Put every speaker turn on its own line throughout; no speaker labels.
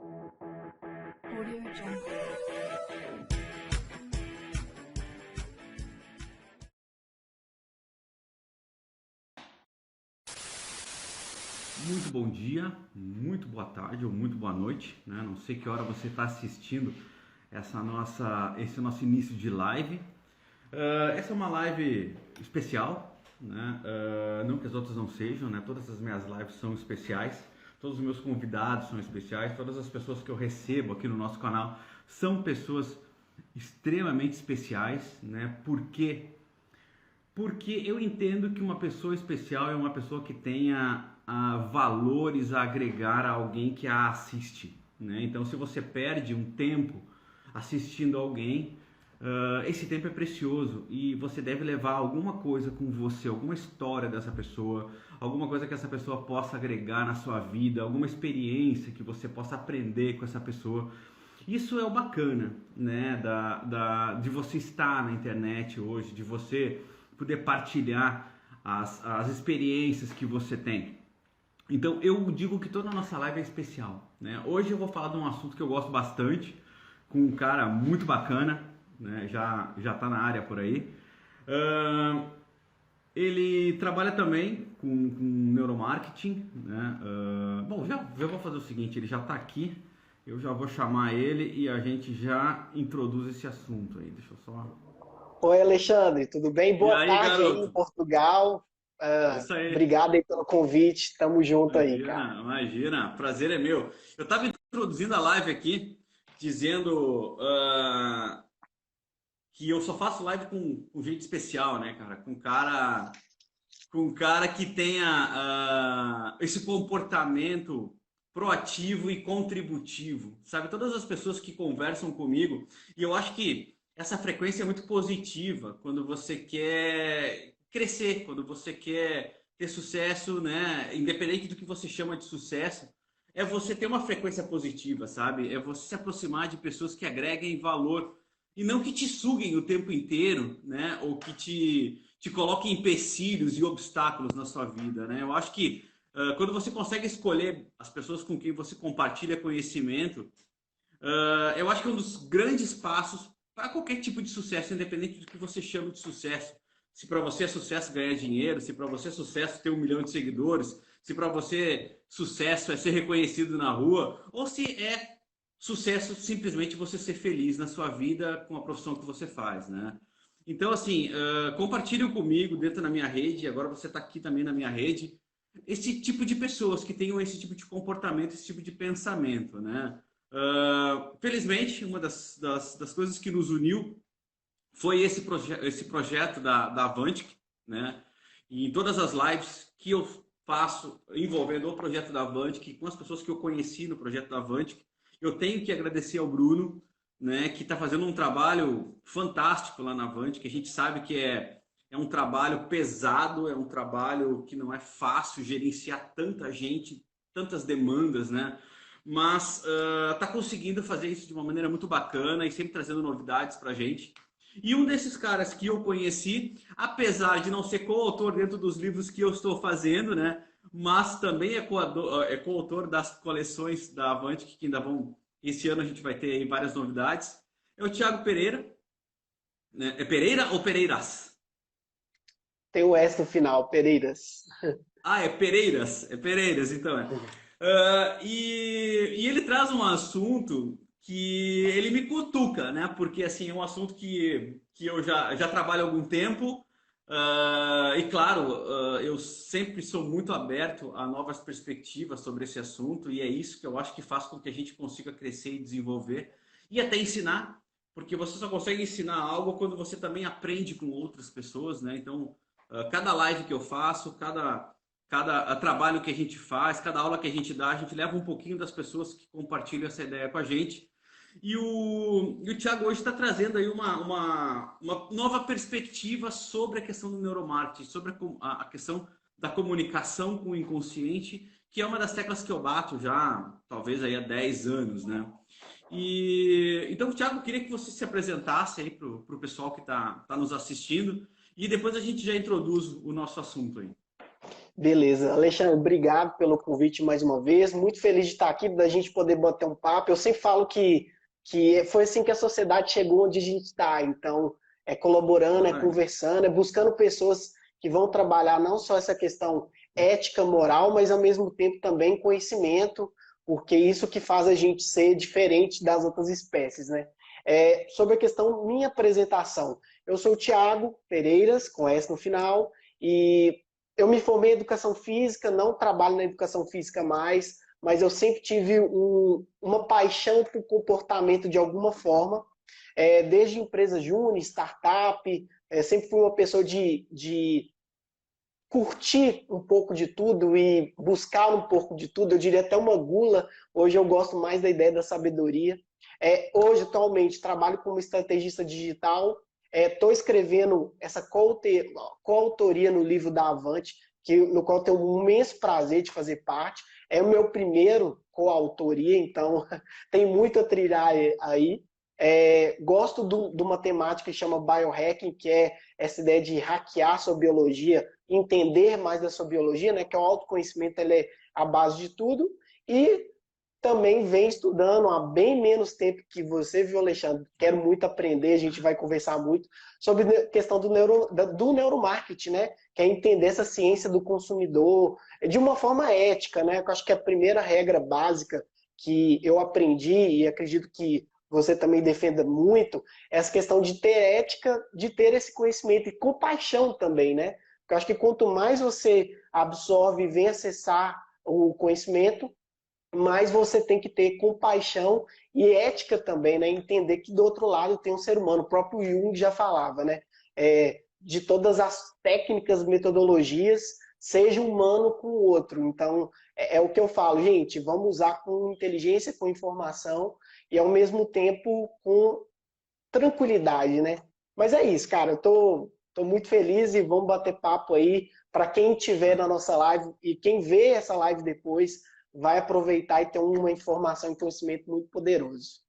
Audio Jungle.
Muito bom dia, muito boa tarde ou muito boa noite, né? Não sei que hora você está assistindo esse nosso início de live. Essa é uma live especial, né? Não que as outras não sejam, né? Todas as minhas lives são especiais, todos os meus convidados são especiais, todas as pessoas que eu recebo aqui no nosso canal são pessoas extremamente especiais, né? Por quê? Porque eu entendo que uma pessoa especial é uma pessoa que tenha valores a agregar a alguém que a assiste, né? Então, se você perde um tempo assistindo alguém, esse tempo é precioso e você deve levar alguma coisa com você, alguma história dessa pessoa, alguma coisa que essa pessoa possa agregar na sua vida, alguma experiência que você possa aprender com essa pessoa. Isso é o bacana, né, de você estar na internet hoje, de você poder partilhar as experiências que você tem. Então eu digo que toda a nossa live é especial, né? Hoje eu vou falar de um assunto que eu gosto bastante, com um cara muito bacana, né? Já está na área por aí. Ele trabalha também com neuromarketing, né? Bom, já vou fazer o seguinte, ele já está aqui, eu já vou chamar ele e a gente já introduz esse assunto aí. Deixa eu só...
Oi, Alexandre, tudo bem?
E
Boa
aí,
tarde aí em
garoto?
Portugal.
Isso aí.
Obrigado aí pelo convite. Tamo junto aí, cara.
Imagina, imagina. Prazer é meu. Eu estava introduzindo a live aqui, dizendo que eu só faço live com gente especial, né, cara? Com cara que tenha esse comportamento proativo e contributivo, sabe? Todas as pessoas que conversam comigo, e eu acho que essa frequência é muito positiva quando você quer crescer, quando você quer ter sucesso, né? Independente do que você chama de sucesso, é você ter uma frequência positiva, sabe? É você se aproximar de pessoas que agreguem valor e não que te suguem o tempo inteiro, né? Ou que te coloquem empecilhos e obstáculos na sua vida, né? Eu acho que quando você consegue escolher as pessoas com quem você compartilha conhecimento, eu acho que é um dos grandes passos para qualquer tipo de sucesso, independente do que você chama de sucesso. Se para você é sucesso ganhar dinheiro, se para você é sucesso ter 1 milhão de seguidores, se para você sucesso é ser reconhecido na rua, ou se é sucesso simplesmente você ser feliz na sua vida com a profissão que você faz, né? Então, assim, compartilhem comigo dentro da minha rede, agora você está aqui também na minha rede, esse tipo de pessoas que tenham esse tipo de comportamento, esse tipo de pensamento, né? Felizmente, uma das coisas que nos uniu foi esse projeto da Avantic, né? E em todas as lives que eu faço envolvendo o projeto da Avantic, com as pessoas que eu conheci no projeto da Avantic, eu tenho que agradecer ao Bruno, né, que está fazendo um trabalho fantástico lá na Avantic. A gente sabe que é um trabalho pesado, é um trabalho que não é fácil gerenciar tanta gente, tantas demandas, né? Mas está conseguindo fazer isso de uma maneira muito bacana e sempre trazendo novidades para a gente. E um desses caras que eu conheci, apesar de não ser coautor dentro dos livros que eu estou fazendo, né? Mas também é coautor das coleções da Avantic, que ainda vão. Esse ano a gente vai ter aí várias novidades. É o Thiago Pereira, né? É Pereira ou Pereiras?
Tem o S no final, Pereiras.
Ah, é Pereiras. É Pereiras, então é. E ele traz um assunto que ele me cutuca, né? Porque assim, é um assunto que eu já trabalho há algum tempo. E claro, eu sempre sou muito aberto a novas perspectivas sobre esse assunto, e é isso que eu acho que faz com que a gente consiga crescer e desenvolver e até ensinar, porque você só consegue ensinar algo quando você também aprende com outras pessoas, né? Então, cada live que eu faço, cada trabalho que a gente faz, cada aula que a gente dá, a gente leva um pouquinho das pessoas que compartilham essa ideia com a gente. E o Thiago hoje está trazendo aí uma nova perspectiva sobre a questão do neuromarketing, sobre a questão da comunicação com o inconsciente, que é uma das teclas que eu bato já, talvez aí há 10 anos, né? Então, Thiago, eu queria que você se apresentasse aí para o pessoal que tá nos assistindo e depois a gente já introduz o nosso assunto aí.
Beleza. Alexandre, obrigado pelo convite mais uma vez. Muito feliz de estar aqui, da gente poder bater um papo. Eu sempre falo que foi assim que a sociedade chegou onde a gente está. Então, é colaborando, é
Olha,
conversando, é buscando pessoas que vão trabalhar não só essa questão ética, moral, mas ao mesmo tempo também conhecimento, porque isso que faz a gente ser diferente das outras espécies, né? Sobre a questão minha apresentação, eu sou o Thiago Pereiras, com S no final, e eu me formei em educação física, não trabalho na educação física mais, mas eu sempre tive uma paixão por comportamento de alguma forma, desde empresa júnior, startup, sempre fui uma pessoa de curtir um pouco de tudo e buscar um pouco de tudo, eu diria até uma gula. Hoje eu gosto mais da ideia da sabedoria. Hoje, atualmente, trabalho como estrategista digital, estou escrevendo essa coautoria no livro da Avante, no qual tenho um imenso prazer de fazer parte. É o meu primeiro coautoria, então tem muito a trilhar aí. Gosto de uma temática que chama biohacking, que é essa ideia de hackear sua biologia, entender mais da sua biologia, né? Que é o autoconhecimento, ele é a base de tudo. E também vem estudando há bem menos tempo que você, viu, Alexandre? Quero muito aprender, a gente vai conversar muito sobre a questão do neuromarketing, né? Que é entender essa ciência do consumidor de uma forma ética, né? Eu acho que a primeira regra básica que eu aprendi, e acredito que você também defenda muito, é essa questão de ter ética, de ter esse conhecimento e compaixão também, né? Porque eu acho que quanto mais você absorve e vem acessar o conhecimento, mas você tem que ter compaixão e ética também, né? Entender que do outro lado tem um ser humano. O próprio Jung já falava, né? De todas as técnicas, metodologias, seja humano com o outro. Então, é o que eu falo, gente, vamos usar com inteligência, com informação e ao mesmo tempo com tranquilidade, né? Mas é isso, cara. Eu tô muito feliz e vamos bater papo aí. Para quem tiver na nossa live e quem vê essa live depois, vai aproveitar e ter uma informação e conhecimento muito poderoso.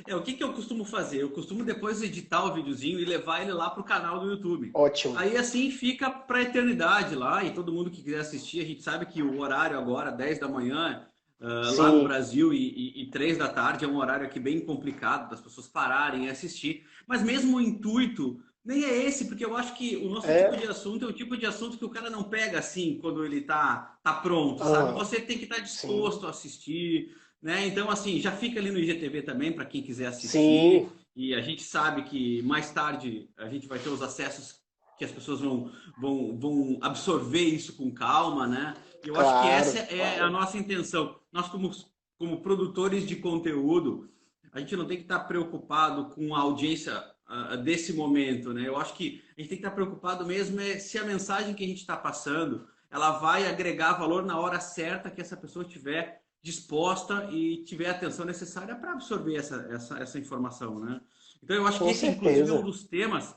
o que que eu costumo fazer? Eu costumo depois editar o videozinho e levar ele lá pro canal do YouTube.
Ótimo.
Aí assim fica pra eternidade lá e todo mundo que quiser assistir, a gente sabe que o horário agora, 10 da manhã, lá no
Sim.
Brasil e 3 da tarde é um horário aqui bem complicado das pessoas pararem e assistir. Mas mesmo o intuito nem é esse, porque eu acho que o nosso tipo de
É.
assunto é o tipo de assunto que o cara não pega assim quando ele tá pronto, sabe?
Ah,
Você tem que estar
sim.
disposto a assistir, né? Então, assim, já fica ali no IGTV também para quem quiser
Sim.
assistir. E a gente sabe que mais tarde a gente vai ter os acessos que as pessoas vão absorver isso com calma, né? E eu acho que essa
Claro,
é a
claro.
nossa intenção. Nós, como produtores de conteúdo, a gente não tem que estar preocupado com a audiência desse momento, né? Eu acho que a gente tem que estar preocupado mesmo se a mensagem que a gente está passando ela vai agregar valor na hora certa que essa pessoa tiver disposta e tiver a atenção necessária para absorver essa informação, né? Então eu acho que
Com
esse inclusive é um
certeza.
dos temas,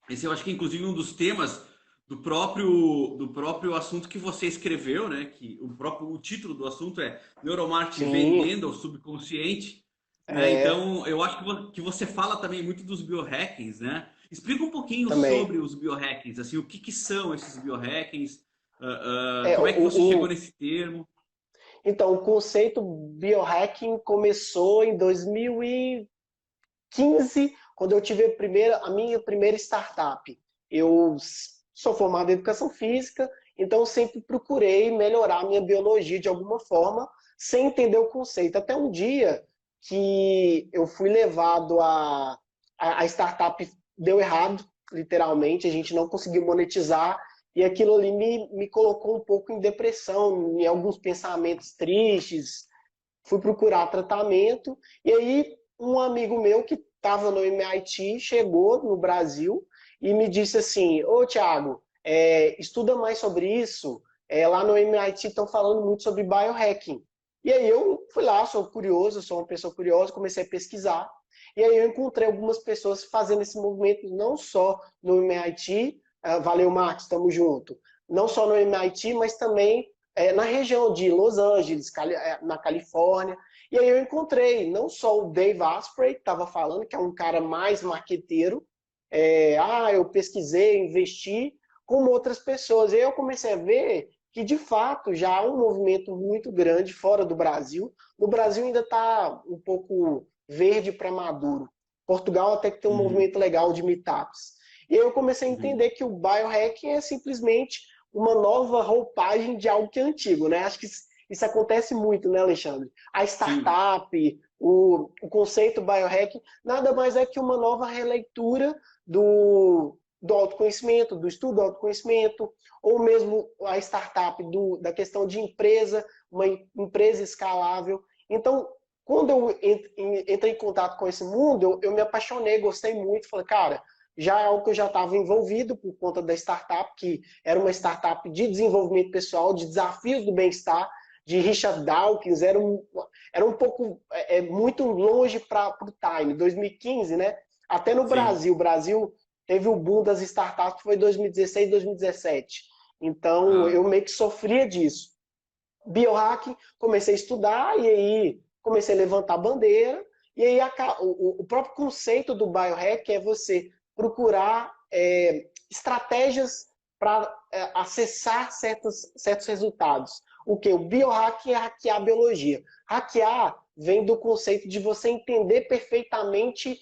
esse eu acho que inclusive um dos temas do próprio assunto que você escreveu, né? Que o título do assunto é Neuromarketing
Sim.
vendendo ao subconsciente, né?
É.
Então eu acho que você fala também muito dos biohackings, né? Explica um pouquinho
Também.
sobre os biohackings, assim, o que que são esses biohackings,
É,
como é que você chegou nesse termo?
então, o conceito biohacking começou em 2015, quando eu tive a minha primeira startup. Eu sou formado em educação física, então eu sempre procurei melhorar a minha biologia de alguma forma, sem entender o conceito. Até um dia que eu fui levado a startup deu errado, literalmente, a gente não conseguiu monetizar, e aquilo ali me colocou um pouco em depressão, em alguns pensamentos tristes, fui procurar tratamento, e aí um amigo meu que estava no MIT chegou no Brasil e me disse assim, ô Thiago, estuda mais sobre isso, lá no MIT estão falando muito sobre biohacking. E aí eu fui lá, sou curioso, sou uma pessoa curiosa, comecei a pesquisar, e aí eu encontrei algumas pessoas fazendo esse movimento não só no MIT, valeu Max, estamos junto, não só no MIT, mas também na região de Los Angeles, na Califórnia. E aí eu encontrei não só o Dave Asprey, que estava falando, que é um cara mais marqueteiro, eu pesquisei, investi, como outras pessoas. E aí eu comecei a ver que, de fato, já há um movimento muito grande fora do Brasil. No Brasil ainda está um pouco verde para maduro. Portugal até que tem um
Uhum,
movimento legal de meetups. E aí eu comecei a
uhum.
entender que o biohacking é simplesmente uma nova roupagem de algo que é antigo, né? Acho que isso acontece muito, né, Alexandre? A
Sim,
startup, o conceito biohacking, nada mais é que uma nova releitura do autoconhecimento, do estudo do autoconhecimento, ou mesmo a startup da questão de empresa, uma empresa escalável. Então, quando eu entrei em contato com esse mundo, eu me apaixonei, gostei muito, falei, cara, já é algo que eu já estava envolvido por conta da startup, que era uma startup de desenvolvimento pessoal, de desafios do bem-estar, de Richard Dawkins, era um pouco, muito longe para o time, 2015, né? Até no
sim.
Brasil, o Brasil teve o boom das startups, que foi 2016, 2017. Então,
Ah,
eu meio que sofria disso. Biohacking, comecei a estudar e aí comecei a levantar a bandeira. E aí o próprio conceito do biohack é você procurar estratégias para acessar certos resultados. O que? O biohacking é hackear a biologia. Hackear vem do conceito de você entender perfeitamente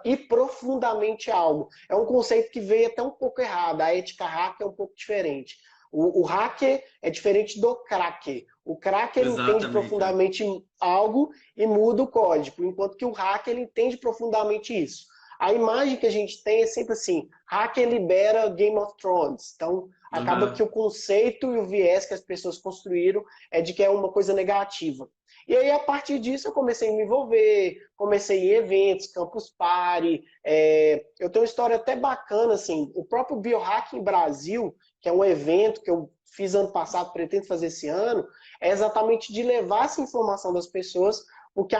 e profundamente algo. É um conceito que veio até um pouco errado. A ética hack é um pouco diferente. O hacker é diferente do cracker. O cracker ele entende
exatamente. É.
profundamente algo e muda o código, enquanto que o hacker ele entende profundamente isso. A imagem que a gente tem é sempre assim: hacker libera Game of Thrones. Então, acaba que
Aham.
o conceito e o viés que as pessoas construíram é de que é uma coisa negativa. E aí, a partir disso, eu comecei a me envolver, comecei em eventos, Campus Party. Eu tenho uma história até bacana, assim, o próprio Biohacking Brasil, que é um evento que eu fiz ano passado, pretendo fazer esse ano, é exatamente de levar essa informação das pessoas, porque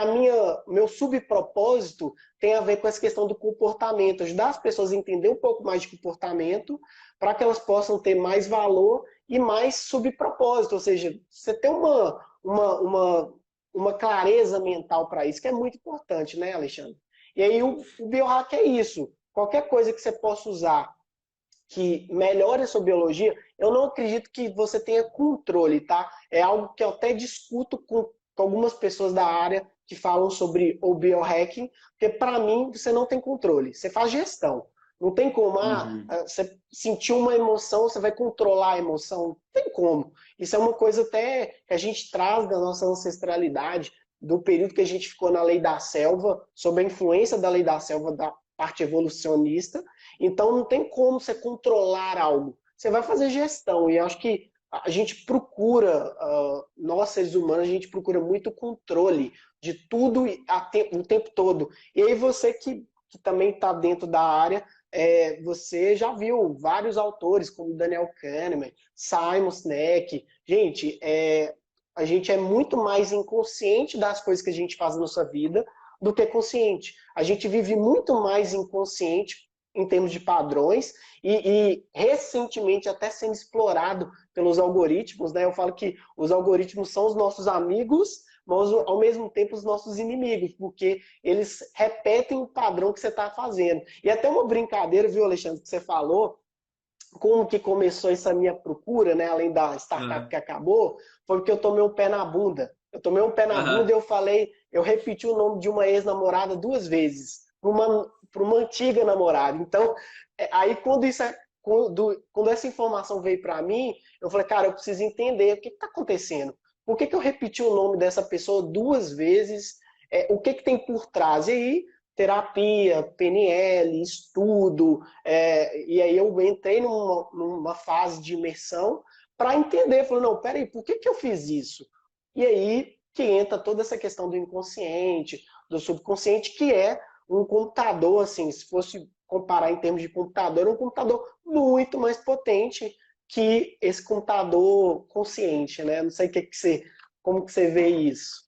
meu subpropósito tem a ver com essa questão do comportamento, ajudar as pessoas a entender um pouco mais de comportamento, para que elas possam ter mais valor e mais subpropósito, ou seja, você ter uma clareza mental para isso, que é muito importante, né, Alexandre? E aí o biohack é isso. Qualquer coisa que você possa usar que melhore a sua biologia, eu não acredito que você tenha controle, tá? É algo que eu até discuto com algumas pessoas da área que falam sobre o biohacking, porque para mim você não tem controle, você faz gestão. Não tem como,
Uhum.
você sentiu uma emoção, você vai controlar a emoção. Não tem como. Isso é uma coisa até que a gente traz da nossa ancestralidade, do período que a gente ficou na lei da selva, sob a influência da lei da selva da parte evolucionista, então não tem como você controlar algo. Você vai fazer gestão. E eu acho que a gente procura, nós seres humanos, a gente procura muito controle de tudo o tempo todo. E aí você que também está dentro da área, você já viu vários autores, como Daniel Kahneman, Simon Sinek. Gente, a gente é muito mais inconsciente das coisas que a gente faz na nossa vida do que consciente. A gente vive muito mais inconsciente em termos de padrões e recentemente até sendo explorado pelos algoritmos, né? Eu falo que os algoritmos são os nossos amigos, mas ao mesmo tempo os nossos inimigos, porque eles repetem o padrão que você está fazendo. E até uma brincadeira, viu, Alexandre, que você falou, como que começou essa minha procura, né, além da startup
Aham.
que acabou, foi porque eu tomei um pé na bunda. Eu tomei um pé na bunda e
Aham.
eu repeti o nome de uma ex-namorada duas vezes, para uma antiga namorada. Então, aí quando essa informação veio para mim, eu falei, cara, eu preciso entender o que está acontecendo. Por que eu repeti o nome dessa pessoa duas vezes? O que tem por trás? E aí, terapia, PNL, estudo, e aí eu entrei numa fase de imersão para entender, falei, não, peraí, por que eu fiz isso? E aí que entra toda essa questão do inconsciente, do subconsciente, que é um computador, assim, se fosse comparar em termos de computador, é um computador muito mais potente que esse computador consciente, né? Não sei como que você vê isso.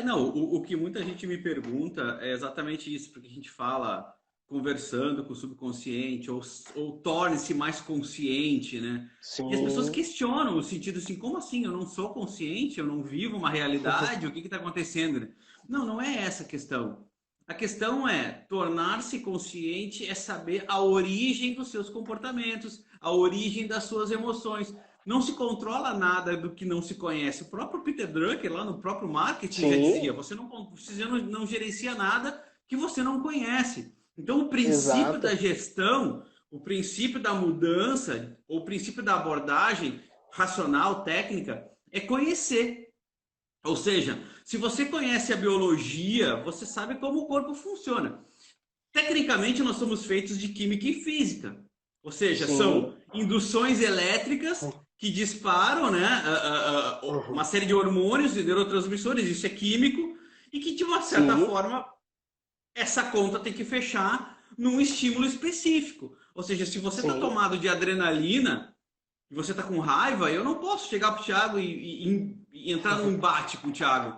Não, o que muita gente me pergunta é exatamente isso, porque a gente fala conversando com o subconsciente, ou torne-se mais consciente, né? E as pessoas
Sim.
questionam o sentido assim, como assim? Eu não sou consciente, eu não vivo uma realidade, o que está acontecendo? Né? Não, não é essa a questão. A questão é tornar-se consciente, é saber a origem dos seus comportamentos, a origem das suas emoções. Não se controla nada do que não se conhece. O próprio Peter Drucker, lá no próprio marketing, já dizia,
Sim,
você não gerencia nada que você não conhece. Então, o princípio da
exato.
gestão, o princípio da mudança, o princípio da abordagem racional, técnica, é conhecer. Ou seja, se você conhece a biologia, você sabe como o corpo funciona. Tecnicamente, nós somos feitos de química e física. Ou seja, são
Sim.
induções elétricas que disparam, né, uma
Uhum.
série de hormônios e neurotransmissores, isso é químico, e que, de uma certa
Sim,
forma, essa conta tem que fechar num estímulo específico. Ou seja, se você está
sim,
tomado de adrenalina e você está com raiva, eu não posso chegar para o Thiago e entrar num embate com o Thiago.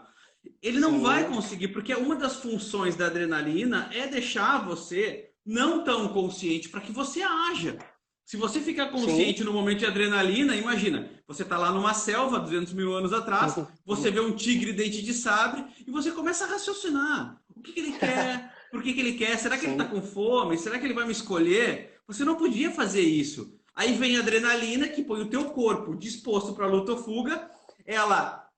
Ele não vai
sim,
conseguir, porque uma das funções da adrenalina é deixar você não tão consciente para que você haja. Se você ficar consciente
sim.
no momento de adrenalina, imagina, você está lá numa selva, 200 mil anos atrás, você vê um tigre dente de sabre e você começa a raciocinar. O que ele quer? Por que ele quer? Será que ele está
Sim,
com fome? Será que ele vai me escolher? Você não podia fazer isso. Aí vem a adrenalina que põe o teu corpo disposto para luta ou fuga, ela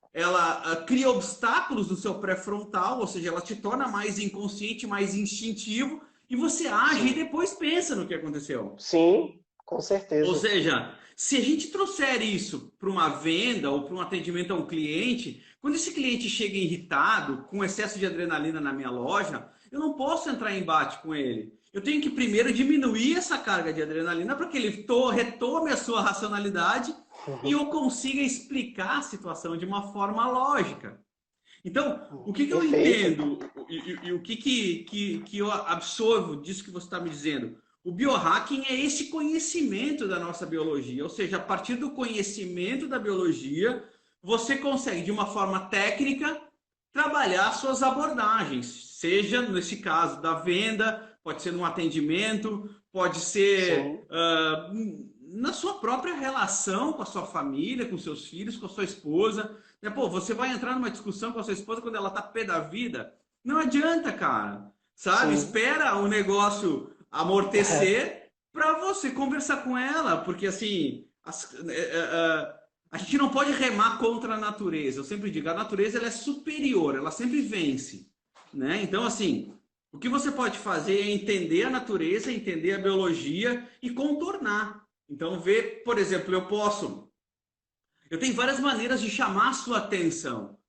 cria obstáculos no seu pré-frontal, ou seja, ela te torna mais inconsciente, mais instintivo, e você age e
sim,
depois pensa no que aconteceu.
sim, com
Ou
certeza.
seja, se a gente trouxer isso para uma venda ou para um atendimento a um cliente, quando esse cliente chega irritado, com excesso de adrenalina na minha loja, eu não posso entrar em embate com ele. Eu tenho que primeiro diminuir essa carga de adrenalina para que ele retome a sua racionalidade e eu consiga explicar a situação de uma forma lógica. Então, o que, que eu
Perfeito.
entendo e o que eu absorvo disso que você está me dizendo? O biohacking é esse conhecimento da nossa biologia, ou seja, a partir do conhecimento da biologia, você consegue, de uma forma técnica, trabalhar suas abordagens, seja nesse caso da venda, pode ser num atendimento, pode ser
Sim,
na sua própria relação com a sua família, com seus filhos, com a sua esposa. Né? Pô, você vai entrar numa discussão com a sua esposa quando ela tá pé da vida? Não adianta, cara. Sabe?
sim.
Espera o negócio amortecer para você conversar com ela, porque assim, a gente não pode remar contra a natureza. Eu sempre digo, a natureza ela é superior, ela sempre vence, né? Então, assim, o que você pode fazer é entender a natureza, entender a biologia e contornar. Então, ver, por exemplo, eu tenho várias maneiras de chamar a sua atenção.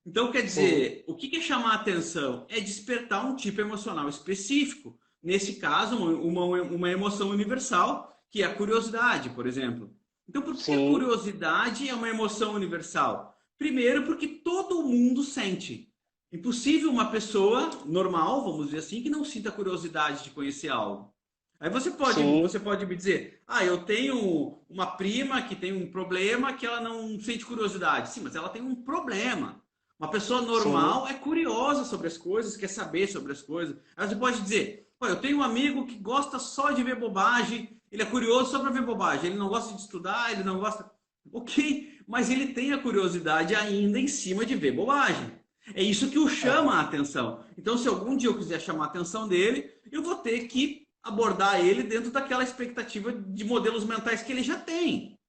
Então, quer
Sim,
dizer, o que é chamar a atenção? É despertar um tipo emocional específico. Nesse caso, uma emoção universal, que é a curiosidade, por exemplo. Então, por que a
sim,
curiosidade é uma emoção universal? Primeiro, porque todo mundo sente. Impossível uma pessoa normal, vamos dizer assim, que não sinta curiosidade de conhecer algo. Aí
sim,
você pode me dizer, eu tenho uma prima que tem um problema que ela não sente curiosidade. Sim, mas ela tem um problema. Uma pessoa
sim,
normal é curiosa sobre as coisas, quer saber sobre as coisas. Aí você pode dizer, eu tenho um amigo que gosta só de ver bobagem, ele é curioso só para ver bobagem, ele não gosta de estudar, ele não gosta. Ok, mas ele tem a curiosidade ainda em cima de ver bobagem. É isso que o chama
é,
a atenção. Então, se algum dia eu quiser chamar a atenção dele, eu vou ter que abordar ele dentro daquela expectativa de modelos mentais que ele já tem.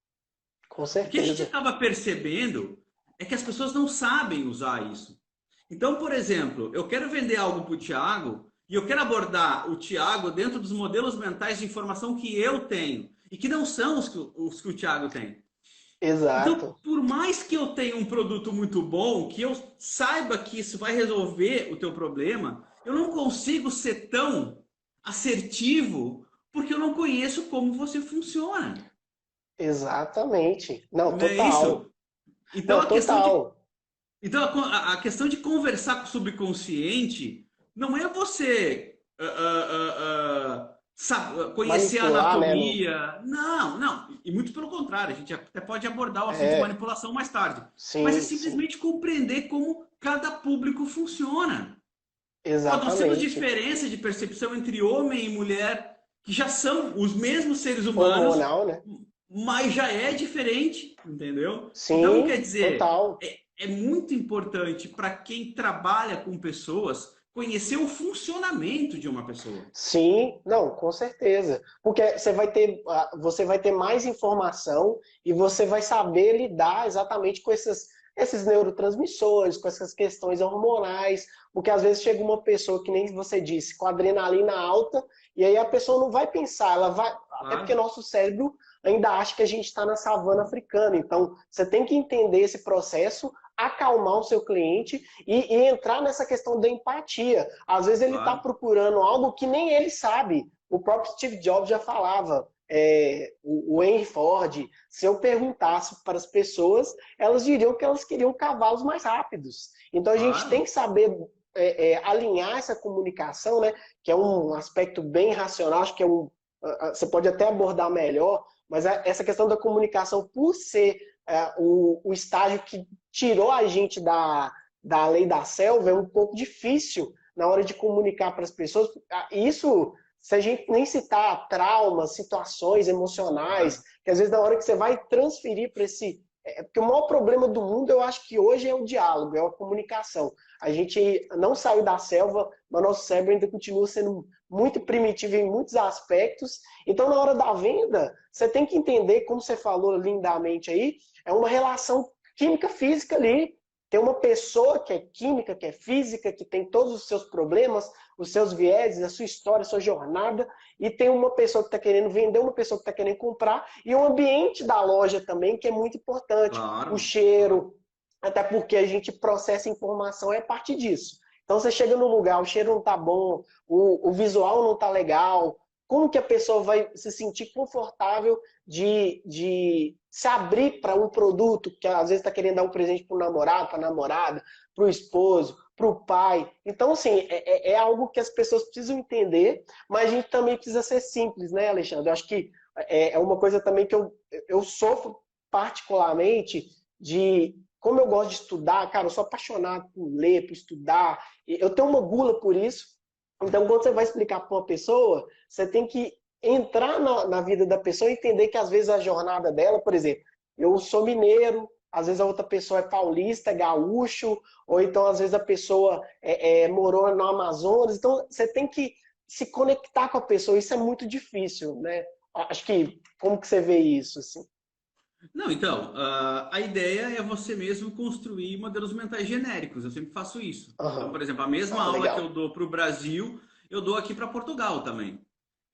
com
O que a gente
certeza.
acaba percebendo é que as pessoas não sabem usar isso. Então, por exemplo, eu quero vender algo para o Tiago e eu quero abordar o Tiago dentro dos modelos mentais de informação que eu tenho e que não são os que o Tiago tem. Então,
Exato.
por mais que eu tenha um produto muito bom, que eu saiba que isso vai resolver o teu problema, eu não consigo ser tão assertivo porque eu não conheço como você funciona.
Exatamente. Não,
Não é
total.
isso? Então
Não, total.
a questão de conversar com o subconsciente não é você conhecer a
Manipular, né?
anatomia. Não, não. E muito pelo contrário, a gente até pode abordar o assunto de
É,
manipulação mais tarde. Mas é
sim, sim.
simplesmente compreender como cada público funciona. Pô, nós temos
Exatamente.
diferença de percepção entre homem e mulher, que já são os mesmos seres humanos,
Hormonal, né?
mas já é diferente, entendeu? Então, quer
Sim,
dizer,
total.
é muito importante para quem trabalha com pessoas conhecer o funcionamento de uma pessoa.
Sim, não, com certeza. Porque você vai ter mais informação e você vai saber lidar exatamente com esses neurotransmissores, com essas questões hormonais. Porque às vezes chega uma pessoa, que nem você disse, com adrenalina alta, e aí a pessoa não vai pensar, ela vai. Até porque
Claro,
nosso cérebro ainda acha que a gente está na savana africana. Então, você tem que entender esse processo, acalmar o seu cliente e entrar nessa questão da empatia. Às vezes ele está
claro.
procurando algo que nem ele sabe. O próprio Steve Jobs já falava, o Henry Ford, se eu perguntasse para as pessoas, elas diriam que elas queriam cavalos mais rápidos. Então a gente tem
Claro.
que saber alinhar essa comunicação, né, que é um aspecto bem racional, acho que você pode até abordar melhor, mas essa questão da comunicação, por ser o estágio que tirou a gente da lei da selva, é um pouco difícil na hora de comunicar para as pessoas. Isso, se a gente nem citar traumas, situações emocionais,
Claro.
que às vezes na hora que você vai transferir para esse. Porque o maior problema do mundo, eu acho que hoje é o diálogo, é a comunicação. A gente não saiu da selva, mas nosso cérebro ainda continua sendo muito primitivo em muitos aspectos. Então, na hora da venda, você tem que entender, como você falou lindamente aí, é uma relação química-física ali. Tem uma pessoa que é química, que é física, que tem todos os seus problemas, os seus vieses, a sua história, a sua jornada, e tem uma pessoa que está querendo vender, uma pessoa que está querendo comprar, e o ambiente da loja também, que é muito importante. O
Claro. Claro.
cheiro, até porque a gente processa informação é parte disso. Então você chega no lugar, o cheiro não está bom, o visual não está legal, como que a pessoa vai se sentir confortável de se abrir para um produto que às vezes está querendo dar um presente para o namorado, para a namorada, para o esposo, para o pai. Então, assim, é algo que as pessoas precisam entender, mas a gente também precisa ser simples, né, Alexandre? Eu acho que é uma coisa também que eu sofro particularmente de. Como eu gosto de estudar, cara, eu sou apaixonado por ler, por estudar, eu tenho uma gula por isso. Então, quando você vai explicar para uma pessoa, você tem que entrar na vida da pessoa e entender que às vezes a jornada dela, por exemplo, eu sou mineiro, às vezes a outra pessoa é paulista, gaúcho, ou então às vezes a pessoa morou no Amazonas. Então você tem que se conectar com a pessoa, isso é muito difícil, né? Acho que, como que você vê isso, assim?
Não, então, a ideia é você mesmo construir modelos mentais genéricos. Eu sempre faço isso. Então,
Aham.
por exemplo, a mesma
Ah,
aula que eu
legal.
dou para o Brasil, eu dou aqui para Portugal também.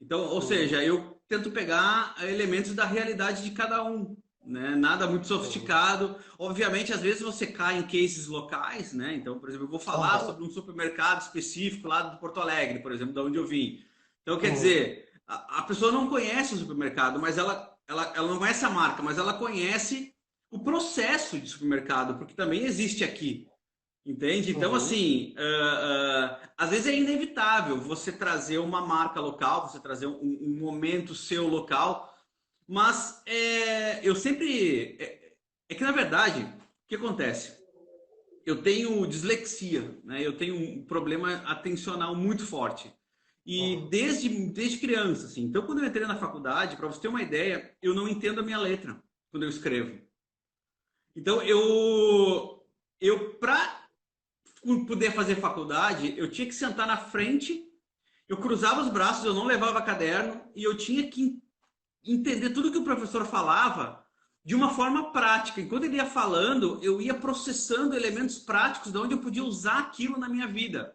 Então, ou
Uhum,
seja, eu tento pegar elementos da realidade de cada um, né? Nada muito
uhum.
sofisticado. Obviamente, às vezes você cai em cases locais, né? Então, por exemplo, eu vou falar
Aham.
sobre um supermercado específico lá de Porto Alegre, por exemplo, da onde eu vim. Então, quer
Uhum.
dizer, a pessoa não conhece o supermercado, mas ela não conhece a marca, mas ela conhece o processo de supermercado, porque também existe aqui. Entende? Então,
Uhum.
assim, às vezes é inevitável você trazer uma marca local, você trazer um momento seu local, mas eu sempre. É que, na verdade, o que acontece? Eu tenho dislexia, né? Eu tenho um problema atencional muito forte. E
Uhum.
desde criança, assim. Então, quando eu entrei na faculdade, para você ter uma ideia, eu não entendo a minha letra quando eu escrevo. Então, para poder fazer faculdade, eu tinha que sentar na frente, eu cruzava os braços, eu não levava caderno e eu tinha que entender tudo que o professor falava de uma forma prática. Enquanto ele ia falando, eu ia processando elementos práticos de onde eu podia usar aquilo na minha vida.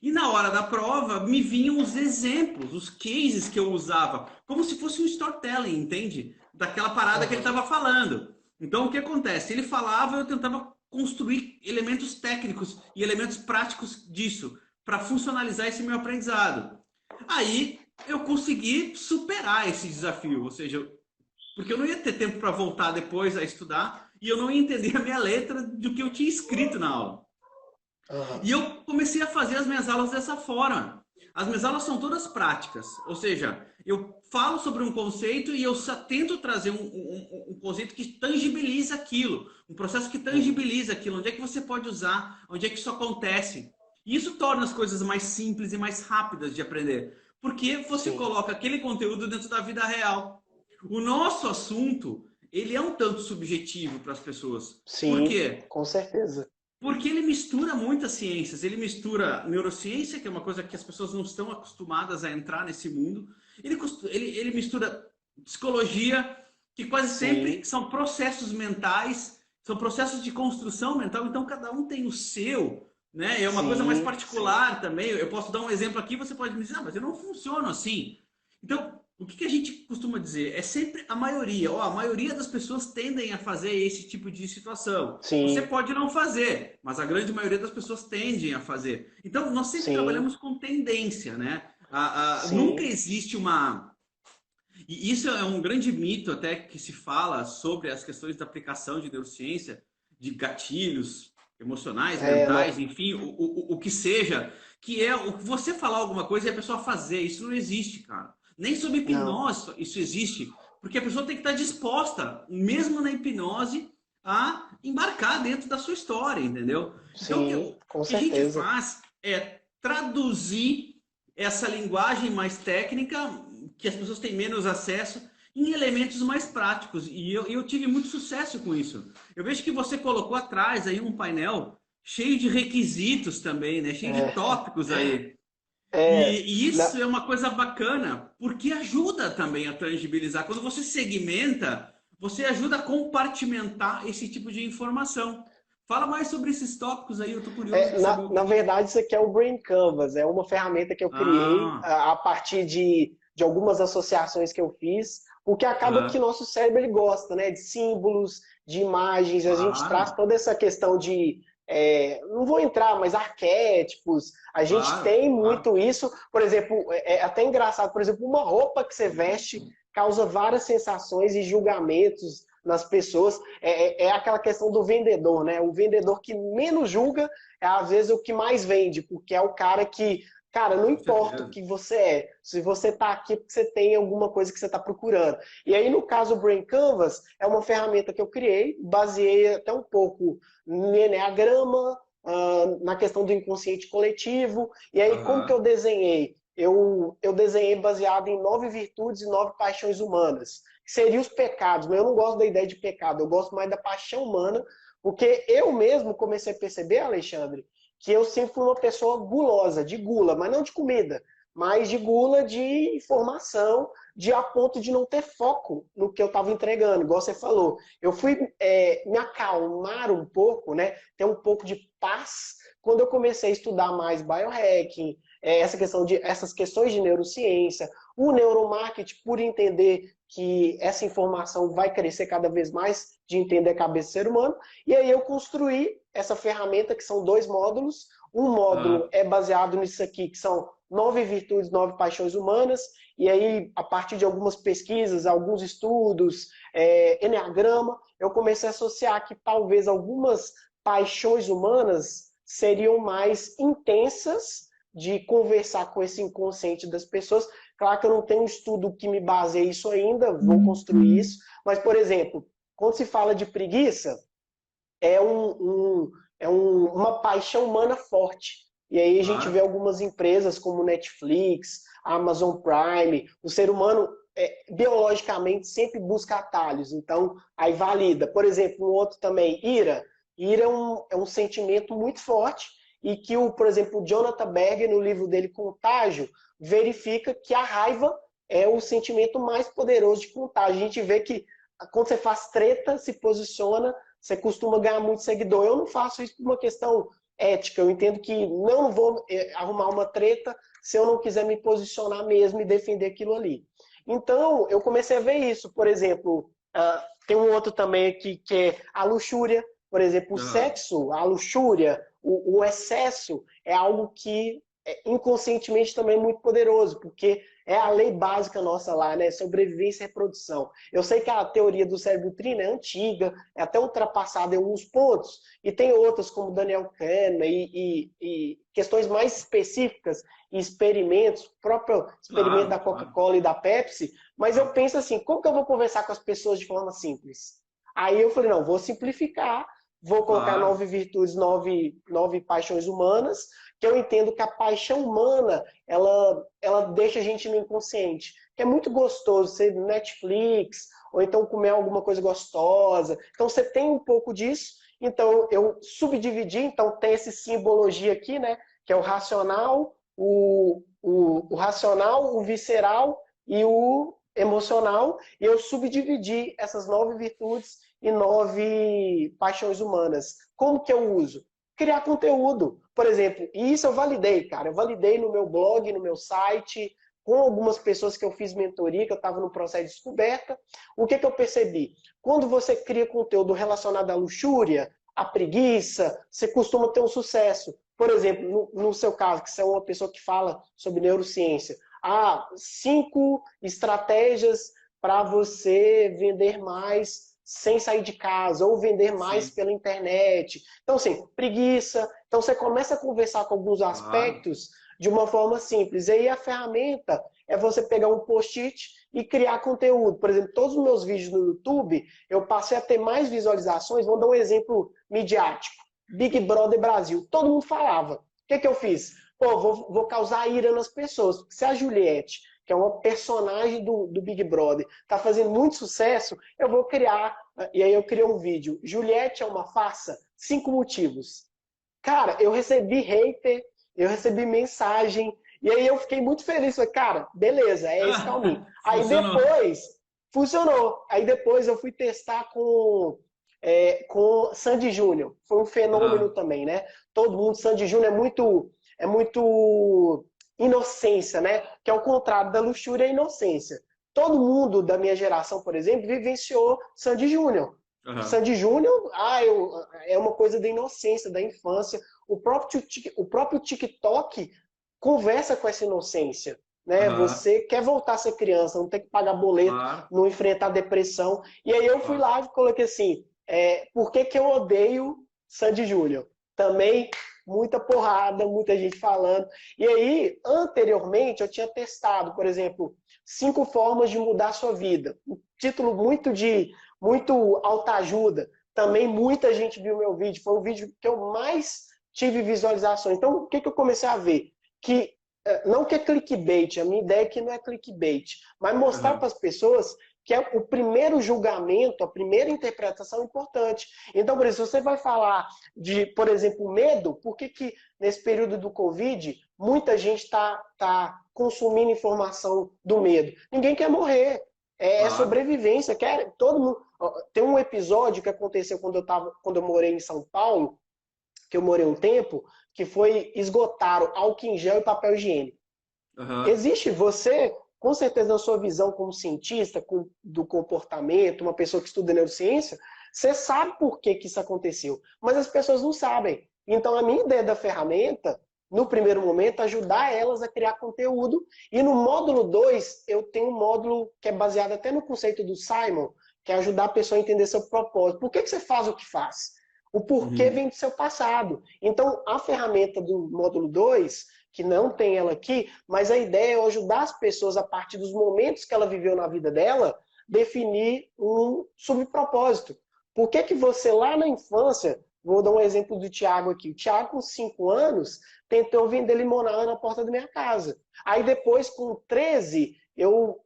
E na hora da prova, me vinham os exemplos, os cases que eu usava, como se fosse um storytelling, entende? Daquela parada que ele
Aham.
estava falando. Então, o que acontece? Ele falava, eu tentava construir elementos técnicos e elementos práticos disso, para funcionalizar esse meu aprendizado. Aí, eu consegui superar esse desafio, ou seja, porque eu não ia ter tempo para voltar depois a estudar e eu não ia entender a minha letra do que eu tinha escrito na aula.
Aham.
E eu comecei a fazer as minhas aulas dessa forma. As minhas aulas são todas práticas, ou seja, eu falo sobre um conceito e eu só tento trazer um conceito que tangibiliza aquilo, um processo que
Uhum.
tangibiliza aquilo, onde é que você pode usar, onde é que isso acontece. E isso torna as coisas mais simples e mais rápidas de aprender, porque você
Sim.
coloca aquele conteúdo dentro da vida real. O nosso assunto, ele é um tanto subjetivo para as pessoas. Por
Sim,
quê?
com certeza.
Porque ele mistura muitas ciências. Ele mistura neurociência, que é uma coisa que as pessoas não estão acostumadas a entrar nesse mundo. Ele mistura psicologia, que quase sempre
Sim,
são processos mentais, são processos de construção mental. Então, cada um tem o seu, né? É uma coisa mais
sim,
particular também. Eu posso dar um exemplo aqui, você pode me dizer, ah, mas eu não funciono assim. Então, o que a gente costuma dizer? É sempre a maioria. Ó, a maioria das pessoas tendem a fazer esse tipo de situação. Você
sim,
pode não fazer, mas a grande maioria das pessoas tendem a fazer. Então, nós sempre
sim,
trabalhamos com tendência, né? Nunca
sim.
existe uma. E isso é um grande mito até que se fala sobre as questões da aplicação de neurociência, de gatilhos emocionais,
É,
mentais, enfim, o que seja, que é você falar alguma coisa e a pessoa fazer. Isso não existe, cara. Nem sob
não,
hipnose isso existe, porque a pessoa tem que estar disposta, mesmo na hipnose, a embarcar dentro da sua história, entendeu? Então,
sim, com
que a gente
certeza.
faz é traduzir essa linguagem mais técnica, que as pessoas têm menos acesso, em elementos mais práticos. E eu tive muito sucesso com isso. Eu vejo que você colocou atrás aí um painel cheio de requisitos também, né? Cheio de
É,
tópicos aí.
é,
E isso
na-
é uma coisa bacana, porque ajuda também a tangibilizar. Quando você segmenta, você ajuda a compartimentar esse tipo de informação. Fala mais sobre esses tópicos aí, eu estou curioso de saber o
na
que.
verdade, isso aqui é o Brain Canvas, é uma ferramenta que eu criei
Ah,
a partir de algumas associações que eu fiz, porque acaba que
aham,
nosso cérebro ele gosta, né, de símbolos, de imagens, a gente traz
claro,
toda essa questão de, não vou entrar, mas arquétipos, a gente
claro,
tem
claro.
muito isso, por exemplo, é até engraçado, por exemplo, uma roupa que você veste causa várias sensações e julgamentos nas pessoas, é aquela questão do vendedor, né? O vendedor que menos julga é às vezes o que mais vende, porque é o cara que, cara, não
Com
importa o
certeza.
que você é, se você está aqui porque você tem alguma coisa que você está procurando. E aí, no caso, o Brain Canvas é uma ferramenta que eu criei, baseei até um pouco no Enneagrama, na questão do inconsciente coletivo. E aí, como que eu
Aham.
desenhei? Eu desenhei baseado em 9 virtudes e 9 paixões humanas, que seriam os pecados, mas eu não gosto da ideia de pecado, eu gosto mais da paixão humana, porque eu mesmo comecei a perceber, Alexandre, que eu sempre fui uma pessoa gulosa, de gula, mas não de comida, mas de gula de informação, de a ponto de não ter foco no que eu estava entregando, igual você falou. Eu fui me acalmar um pouco, né? Ter um pouco de paz quando eu comecei a estudar mais biohacking, essas questões de neurociência, o neuromarketing, por entender que essa informação vai crescer cada vez mais de entender a cabeça do ser humano. E aí eu construí essa ferramenta, que são 2 módulos. Um módulo
Aham.
é baseado nisso aqui, que são 9 virtudes, 9 paixões humanas. E aí, a partir de algumas pesquisas, alguns estudos, Enneagrama, eu comecei a associar que talvez algumas paixões humanas seriam mais intensas de conversar com esse inconsciente das pessoas. Claro que eu não tenho um estudo que me baseie isso ainda, vou construir isso. Mas, por exemplo, quando se fala de preguiça, é, uma paixão humana forte. E aí a gente vê
Claro.
algumas empresas como Netflix, Amazon Prime, o ser humano biologicamente sempre busca atalhos, então aí valida. Por exemplo, um outro também, ira. Ira é um sentimento muito forte e que, por exemplo, o Jonathan Berger, no livro dele Contágio, verifica que a raiva é o sentimento mais poderoso de contágio. A gente vê que quando você faz treta, se posiciona, você costuma ganhar muito seguidor. Eu não faço isso por uma questão ética. Eu entendo que não vou arrumar uma treta se eu não quiser me posicionar mesmo e defender aquilo ali. Então, eu comecei a ver isso. Por exemplo, tem um outro também aqui que é a luxúria. Por exemplo, o
Aham.
sexo, a luxúria, o excesso é algo que inconscientemente também é muito poderoso, porque é a lei básica nossa lá, né? Sobrevivência e reprodução. Eu sei que a teoria do cérebro trino é antiga, é até ultrapassada em alguns pontos, e tem outras, como Daniel Kahneman, e questões mais específicas, e experimentos, o próprio experimento da
Claro, claro,
Coca-Cola e da Pepsi, mas eu
claro.
penso assim, como que eu vou conversar com as pessoas de forma simples? Aí eu falei, não, vou simplificar, vou colocar
Claro.
9 virtudes, nove paixões humanas, que eu entendo que a paixão humana, ela deixa a gente no inconsciente. É muito gostoso ser Netflix, ou então comer alguma coisa gostosa. Então você tem um pouco disso, Então, eu subdividi, então tem essa simbologia aqui, né? Que é o racional, o racional, o visceral e o emocional. E eu subdividi essas 9 virtudes e 9 paixões humanas. Como que eu uso? Criar conteúdo. Por exemplo, e isso eu validei, cara. Eu validei no meu blog, no meu site, com algumas pessoas que eu fiz mentoria, que eu estava no processo de descoberta. O que eu percebi? Quando você cria conteúdo relacionado à luxúria, à preguiça, você costuma ter um sucesso. Por exemplo, no seu caso, que você é uma pessoa que fala sobre neurociência, 5 estratégias para você vender mais sem sair de casa, ou vender mais
Sim.
pela internet. Então, assim, preguiça. Então, você começa a conversar com alguns
Claro.
aspectos de uma forma simples. E aí a ferramenta é você pegar um post-it e criar conteúdo. Por exemplo, todos os meus vídeos no YouTube, eu passei a ter mais visualizações. Vou dar um exemplo midiático. Big Brother Brasil. Todo mundo falava. O que eu fiz? Pô, vou causar ira nas pessoas. Se a Juliette, que é uma personagem do Big Brother, tá fazendo muito sucesso, eu vou criar. E aí eu criei um vídeo. Juliette é uma farsa? 5 motivos. Cara, eu recebi hater, eu recebi mensagem, e aí eu fiquei muito feliz. Falei, cara, beleza, é esse caminho. Aí
Funcionou.
depois, funcionou. Aí depois eu fui testar com Sandy Júnior. Foi um fenômeno
Aham.
também, né? Todo mundo, Sandy Júnior é muito inocência, né? Que é o contrário da luxúria e inocência. Todo mundo da minha geração, por exemplo, vivenciou Sandy Júnior.
Aham.
Sandy Júnior, é uma coisa da inocência, da infância. O próprio TikTok conversa com essa inocência. Né?
Aham.
Você quer voltar a ser criança, não tem que pagar boleto,
Claro.
não enfrentar depressão. E aí eu fui
Claro.
lá e coloquei assim, por que eu odeio Sandy Júnior? Também muita porrada, muita gente falando. E aí, anteriormente, eu tinha testado, por exemplo, 5 formas de mudar a sua vida. Um título muito autoajuda. Também muita gente viu meu vídeo. Foi o vídeo que eu mais tive visualizações. Então, o que eu comecei a ver? Que não que é clickbait, a minha ideia é que não é clickbait, mas mostrar para
Aham.
as pessoas que é o primeiro julgamento, a primeira interpretação é importante. Então, por isso, você vai falar de, por exemplo, medo, por que nesse período do Covid muita gente está consumindo informação do medo? Ninguém quer morrer. É
Claro.
sobrevivência. Todo mundo. Tem um episódio que aconteceu quando eu morei em São Paulo, que eu morei um tempo, que foi esgotaram álcool em gel e papel higiênico.
Aham.
Existe você, com certeza, na sua visão como cientista do comportamento, uma pessoa que estuda neurociência, você sabe por que isso aconteceu, mas as pessoas não sabem. Então, a minha ideia da ferramenta, no primeiro momento, é ajudar elas a criar conteúdo. E no módulo 2, eu tenho um módulo que é baseado até no conceito do Simon, que é ajudar a pessoa a entender seu propósito. Por que você faz o que faz? O porquê
Uhum.
vem do seu passado. Então, a ferramenta do módulo 2, que não tem ela aqui, mas a ideia é ajudar as pessoas, a partir dos momentos que ela viveu na vida dela, definir um subpropósito. Por que você lá na infância, vou dar um exemplo do Tiago aqui, o Tiago com 5 anos tentou vender limonada na porta da minha casa. Aí depois, com 13, eu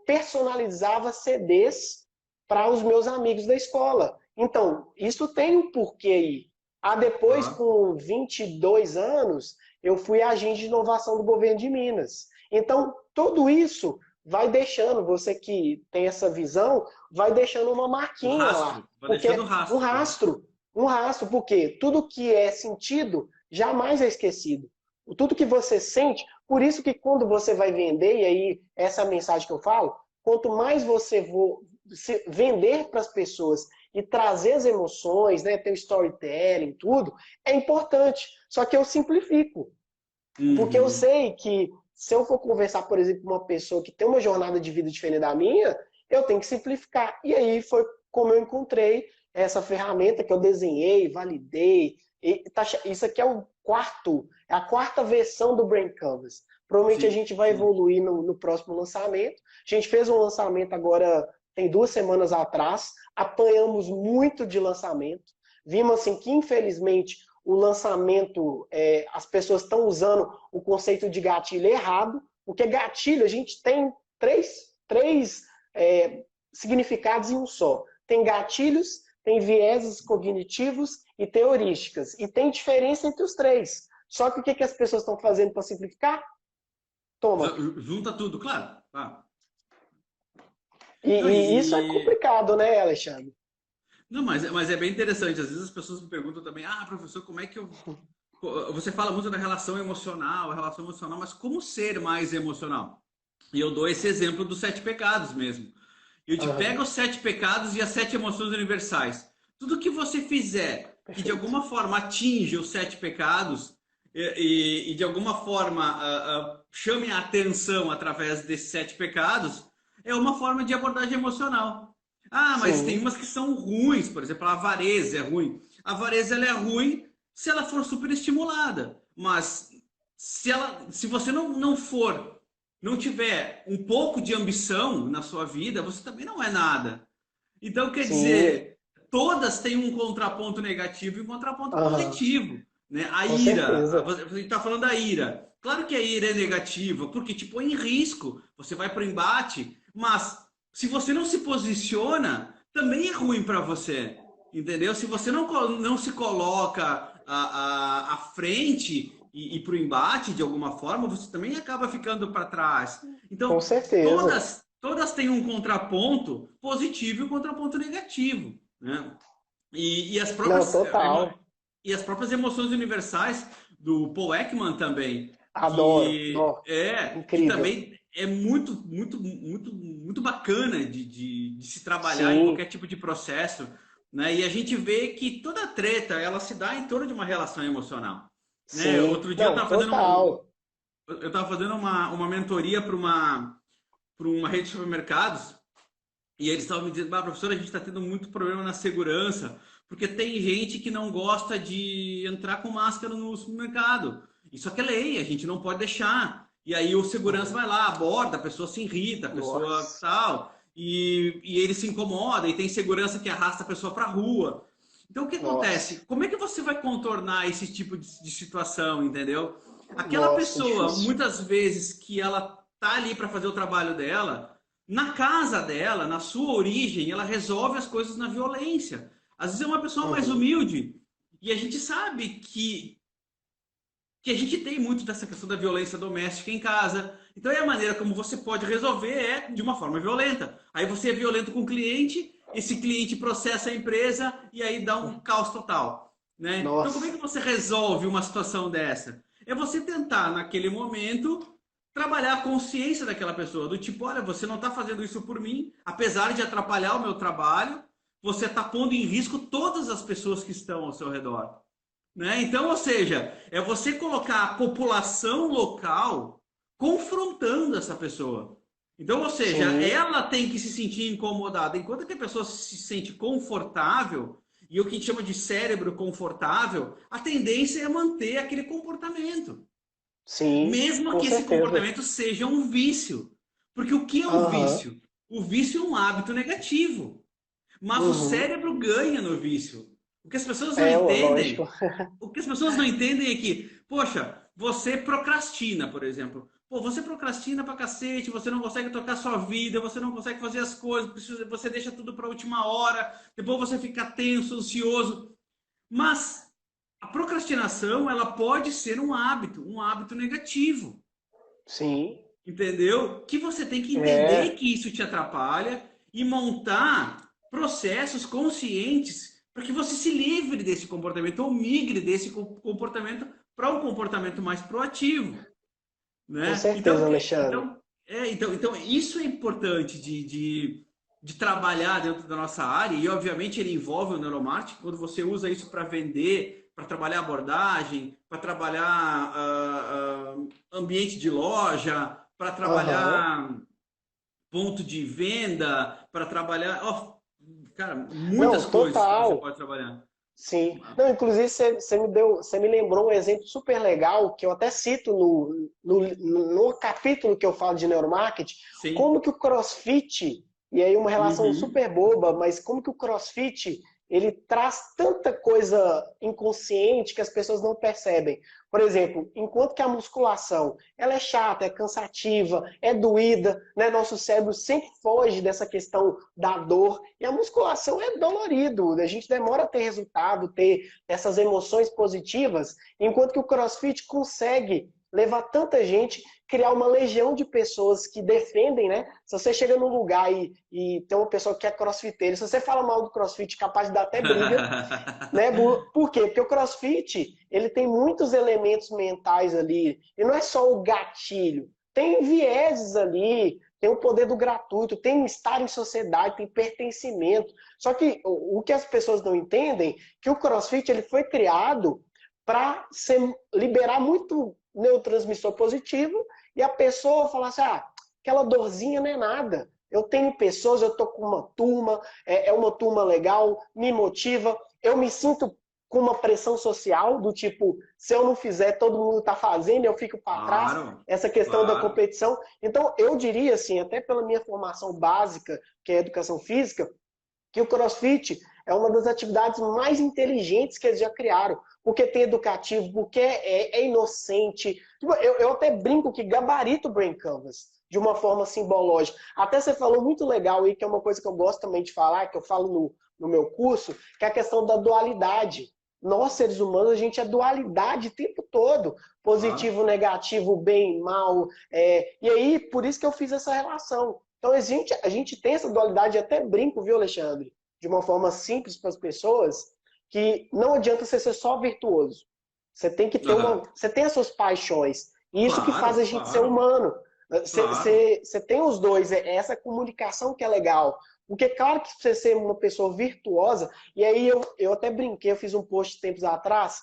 personalizava CDs para os meus amigos da escola. Então, isso tem um porquê aí. Depois,
Aham.
com 22 anos, eu fui agente de inovação do governo de Minas. Então, tudo isso vai deixando, você que tem essa visão, vai deixando uma
O
marquinha lá.
rastro. Vai deixando o
Porque
rastro. Aham.
um rastro, porque tudo que é sentido jamais é esquecido. Tudo que você sente, por isso que quando você vai vender, e aí essa é a mensagem que eu falo, quanto mais você vender para as pessoas e trazer as emoções, né, ter o storytelling, tudo, é importante. Só que eu simplifico. Porque eu
Uhum.
sei que se eu for conversar, por exemplo, com uma pessoa que tem uma jornada de vida diferente da minha, eu tenho que simplificar. E aí foi como eu encontrei essa ferramenta que eu desenhei, validei. Isso aqui é a quarta versão do Brain Canvas. Provavelmente a
Sim.
gente vai
Sim.
evoluir no próximo lançamento. A gente fez um lançamento agora, tem 2 semanas atrás, apanhamos muito de lançamento. Vimos assim que, infelizmente, o lançamento, as pessoas estão usando o conceito de gatilho errado, porque gatilho a gente tem três significados em um só. Tem gatilhos, tem vieses cognitivos e teorísticas. E tem diferença entre os três. Só que o que as pessoas estão fazendo para simplificar? Toma.
Junta tudo, claro. Ah. Não,
E isso é complicado, né, Alexandre?
Não, mas é bem interessante. Às vezes as pessoas me perguntam também, professor, como é que eu. Você fala muito da relação emocional, mas como ser mais emocional? E eu dou esse exemplo dos 7 pecados mesmo. Eu te pego os 7 pecados e as 7 emoções universais. Tudo que você fizer que de alguma forma atinge os 7 pecados e de alguma forma chame a atenção através desses 7 pecados, é uma forma de abordagem emocional. Mas tem umas que são ruins, por exemplo, a avareza é ruim. A avareza ela é ruim se ela for superestimulada, mas se você não tiver um pouco de ambição na sua vida, você também não é nada. Então, quer dizer, todas têm um contraponto negativo e um contraponto positivo. Né? A
Com
ira,
certeza.
você está falando da ira. Claro que a ira é negativa, porque te põe em risco. Você vai para o embate, mas se você não se posiciona, também é ruim para você. Entendeu? Se você não se coloca à frente e para o embate de alguma forma, você também acaba ficando para trás.
Com
Então,
certeza.
todas têm um contraponto positivo e um contraponto negativo. Né? E as
Não,
próprias,
total.
e as próprias emoções universais do Paul Ekman também,
Adoro. Não,
que
incrível.
também é muito bacana de se trabalhar em
Sim.
qualquer tipo de processo, né? E a gente vê que toda treta ela se dá em torno de uma relação emocional, né?
Sim.
Outro dia
Não, total.
eu estava fazendo uma mentoria para uma rede de supermercados e eles estavam me dizendo, professor, a gente está tendo muito problema na segurança, porque tem gente que não gosta de entrar com máscara no supermercado. Isso aqui é lei, a gente não pode deixar. E aí o segurança vai lá, aborda, a pessoa se irrita, a pessoa
Nossa.
tal, e ele se incomoda, e tem segurança que arrasta a pessoa para a rua. Então o que
Nossa.
acontece? Como é que você vai contornar esse tipo de situação, entendeu? Aquela
Nossa,
pessoa,
difícil.
muitas vezes que ela tá ali para fazer o trabalho dela, na casa dela, na sua origem, ela resolve as coisas na violência. Às vezes é uma pessoa mais
Uhum.
humilde. E a gente sabe que a gente tem muito dessa questão da violência doméstica em casa. Então é a maneira como você pode resolver é de uma forma violenta. Aí você é violento com o cliente, esse cliente processa a empresa e aí dá um caos total. Né? Então como é que
Nossa.
você resolve uma situação dessa? É você tentar, naquele momento, trabalhar a consciência daquela pessoa, do tipo, olha, você não está fazendo isso por mim, apesar de atrapalhar o meu trabalho, você está pondo em risco todas as pessoas que estão ao seu redor. Né? Então, ou seja, é você colocar a população local confrontando essa pessoa. Então, ou seja,
Sim.
ela tem que se sentir incomodada. Enquanto que a pessoa se sente confortável, e o que a gente chama de cérebro confortável, a tendência é manter aquele comportamento.
Sim.
Mesmo
Com
que esse
certeza.
comportamento seja um vício. Porque o que é um
Aham.
vício? O vício é um hábito negativo. Mas o
Uhum.
cérebro ganha no vício. O que as pessoas não
É, lógico.
entendem, o que as pessoas não entendem é que, poxa, você procrastina, por exemplo. Pô, você procrastina pra cacete, você não consegue tocar sua vida, você não consegue fazer as coisas, você deixa tudo pra última hora, depois você fica tenso, ansioso. Mas a procrastinação, ela pode ser um hábito negativo.
Sim.
Entendeu? Que você tem que entender
É.
que isso te atrapalha e montar processos conscientes para que você se livre desse comportamento ou migre desse comportamento para um comportamento mais proativo,
Com
né?
certeza, Alexandre.
Então isso é importante de trabalhar dentro da nossa área e obviamente ele envolve o neuromarketing quando você usa isso para vender, para trabalhar abordagem, para trabalhar ambiente de loja, para
Aham.
trabalhar ponto de venda, para trabalhar, cara, muitas
Não,
coisas que você
total.
pode trabalhar.
Sim. Não, inclusive você me lembrou um exemplo super legal que eu até cito no capítulo que eu falo de neuromarketing,
Sim.
como que o CrossFit, e aí uma relação
Uhum.
super boba, mas como que o CrossFit ele traz tanta coisa inconsciente que as pessoas não percebem. Por exemplo, enquanto que a musculação ela é chata, é cansativa, é doída, né? Nosso cérebro sempre foge dessa questão da dor. E a musculação é dolorido, a gente demora a ter resultado, ter essas emoções positivas, enquanto que o CrossFit consegue levar tanta gente, criar uma legião de pessoas que defendem, né? Se você chega num lugar e tem uma pessoa que é crossfiteira, se você fala mal do CrossFit, capaz de dar até briga, né? Por quê? Porque o CrossFit, ele tem muitos elementos mentais ali, e não é só o gatilho, tem vieses ali, tem o poder do gratuito, tem estar em sociedade, tem pertencimento. Só que o que as pessoas não entendem, que o CrossFit ele foi criado para liberar muito neurotransmissor positivo e a pessoa falar assim, ah, aquela dorzinha não é nada. Eu tenho pessoas, eu tô com uma turma, é uma turma legal, me motiva, eu me sinto com uma pressão social do tipo, se eu não fizer, todo mundo tá fazendo, eu fico para trás,
Claro,
essa questão da
claro.
competição. Então, eu diria assim, até pela minha formação básica, que é educação física, que o CrossFit é uma das atividades mais inteligentes que eles já criaram, porque tem educativo, porque é inocente. Eu até brinco que gabarito o Brain Canvas, de uma forma simbológica. Até você falou muito legal aí, que é uma coisa que eu gosto também de falar, que eu falo no meu curso, que é a questão da dualidade. Nós, seres humanos, a gente é dualidade o tempo todo.
Claro.
Positivo, negativo, bem, mal. E aí, por isso que eu fiz essa relação. Então, a gente tem essa dualidade, até brinco, viu, Alexandre? De uma forma simples para as pessoas, que não adianta você ser só virtuoso. Você tem que ter
Aham.
você tem as suas paixões. E isso que faz
Claro,
a gente ser
claro,
humano.
claro.
Você tem os dois, é essa comunicação que é legal. Porque, claro que você ser uma pessoa virtuosa, e aí eu até brinquei, eu fiz um post tempos atrás,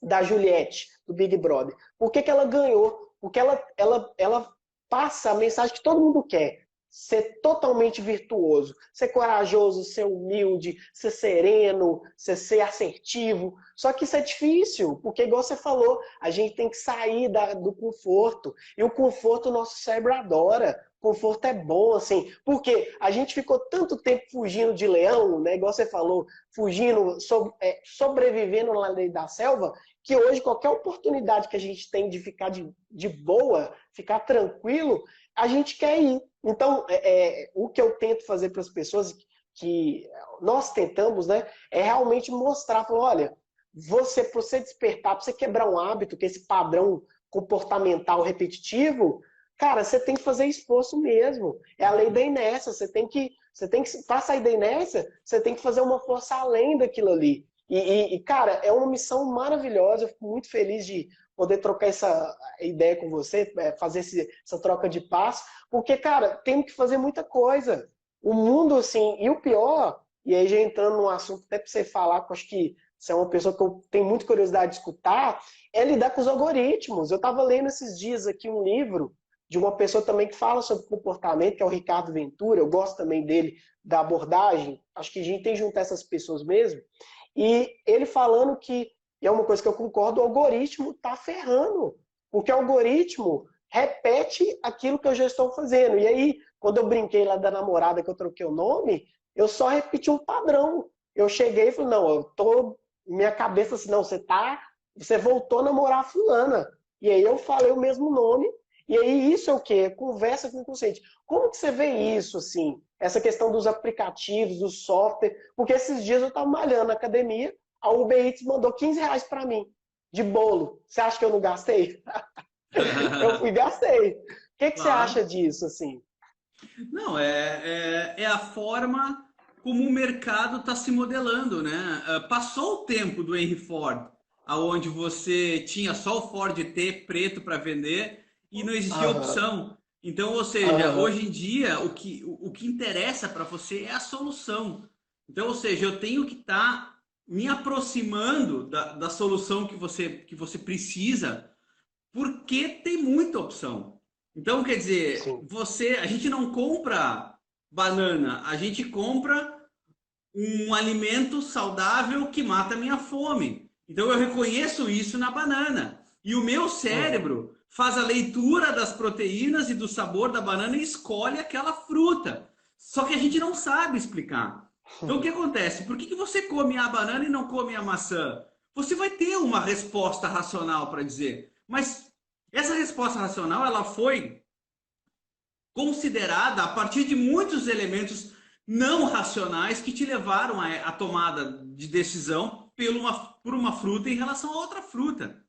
da Juliette, do Big Brother. Por que ela ganhou? Porque ela passa a mensagem que todo mundo quer. Ser totalmente virtuoso, ser corajoso, ser humilde, ser sereno, ser assertivo. Só que isso é difícil, porque, igual você falou, a gente tem que sair do conforto. E o conforto o nosso cérebro adora. Conforto é bom, assim, porque a gente ficou tanto tempo fugindo de leão, né? Igual você falou, fugindo, sobrevivendo na lei da selva, que hoje qualquer oportunidade que a gente tem de ficar de boa, ficar tranquilo, a gente quer ir. Então, o que eu tento fazer para as pessoas, que nós tentamos, né, é realmente mostrar, falar, olha, para você despertar, para você quebrar um hábito, que é esse padrão comportamental repetitivo, cara, você tem que fazer esforço mesmo. É a lei da inércia. Para sair da inércia, você tem que fazer uma força além daquilo ali. Cara, é uma missão maravilhosa. Eu fico muito feliz de poder trocar essa ideia com você, fazer essa troca de passo, porque, cara, temos que fazer muita coisa. O mundo, assim, e o pior, e aí já entrando num assunto até para você falar, que eu acho que você é uma pessoa que eu tenho muita curiosidade de escutar, é lidar com os algoritmos. Eu estava lendo esses dias aqui um livro de uma pessoa também que fala sobre comportamento, que é o Ricardo Ventura. Eu gosto também dele, da abordagem. Acho que a gente tem que juntar essas pessoas mesmo. E ele falando que, e é uma coisa que eu concordo, o algoritmo está ferrando. Porque o algoritmo repete aquilo que eu já estou fazendo. E aí, quando eu brinquei lá da namorada que eu troquei o nome, eu só repeti um padrão. Eu cheguei e falei, não, eu tô. Minha cabeça assim, não, você voltou a namorar a fulana. E aí eu falei o mesmo nome. E aí isso é o quê? Conversa com o consciente. Como que você vê isso, assim? Essa questão dos aplicativos, do software. Porque esses dias eu estava malhando na academia, a Uber Eats mandou R$ 15 para mim, de bolo. Você acha que eu não gastei? Eu fui e gastei. O que, que você acha
Claro.
disso, assim?
Não, é a forma como o mercado está se modelando, né? Passou o tempo do Henry Ford, aonde você tinha só o Ford T preto para vender e não existia
Aham,
opção. Então, ou seja,
aham,
hoje em dia, o que interessa para você é a solução. Então, ou seja, eu tenho que estar me aproximando da solução que você precisa, porque tem muita opção. Então, quer dizer,
sim.
a gente não compra banana, a gente compra um alimento saudável que mata a minha fome. Então, eu reconheço isso na banana. E o meu
Uhum,
cérebro faz a leitura das proteínas e do sabor da banana e escolhe aquela fruta. Só que a gente não sabe explicar. Então o que acontece? Por que você come a banana e não come a maçã? Você vai ter uma resposta racional para dizer, mas essa resposta racional ela foi considerada a partir de muitos elementos não racionais que te levaram à tomada de decisão por uma fruta em relação a outra fruta.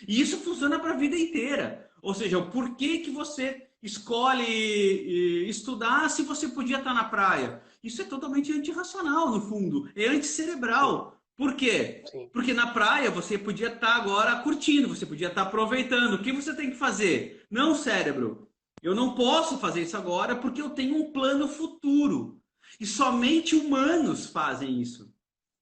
E isso funciona para a vida inteira. Ou seja, o porquê que você escolhe estudar se você podia estar na praia. Isso é totalmente antirracional, no fundo. É anticerebral. Por quê?
Sim.
Porque na praia você podia estar agora curtindo, você podia estar aproveitando. O que você tem que fazer? Não, cérebro. Eu não posso fazer isso agora porque eu tenho um plano futuro. E somente humanos fazem isso.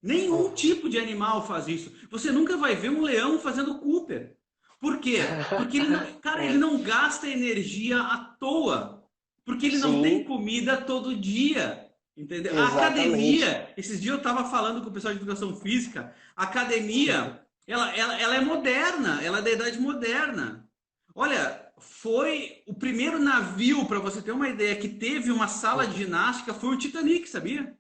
Nenhum tipo de animal faz isso. Você nunca vai ver um leão fazendo Cooper. Por quê? Porque ele não, cara, ele
É.
não gasta energia à toa. Porque ele não tem
Sim,
comida todo dia. Entendeu? A
exatamente.
academia, esses dias eu estava falando com o pessoal de educação física, a academia, ela é moderna, ela é da idade moderna. Olha, foi o primeiro navio, para você ter uma ideia, que teve uma sala de ginástica, foi o Titanic, sabia?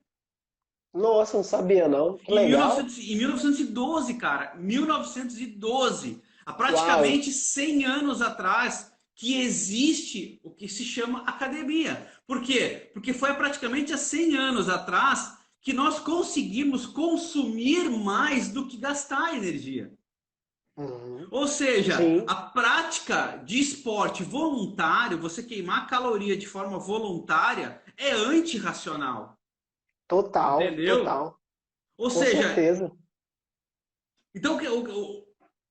Nossa, não sabia não. Que
Em
legal.
1900, em 1912, cara, 1912, há
Uau.
praticamente 100 anos atrás, que existe o que se chama academia. Por quê? Porque foi praticamente há 100 anos atrás que nós conseguimos consumir mais do que gastar energia.
Uhum.
Ou seja,
Sim,
a prática de esporte voluntário, você queimar caloria de forma voluntária, é antirracional.
total,
Entendeu?
total.
Ou
Com
seja,
certeza.
então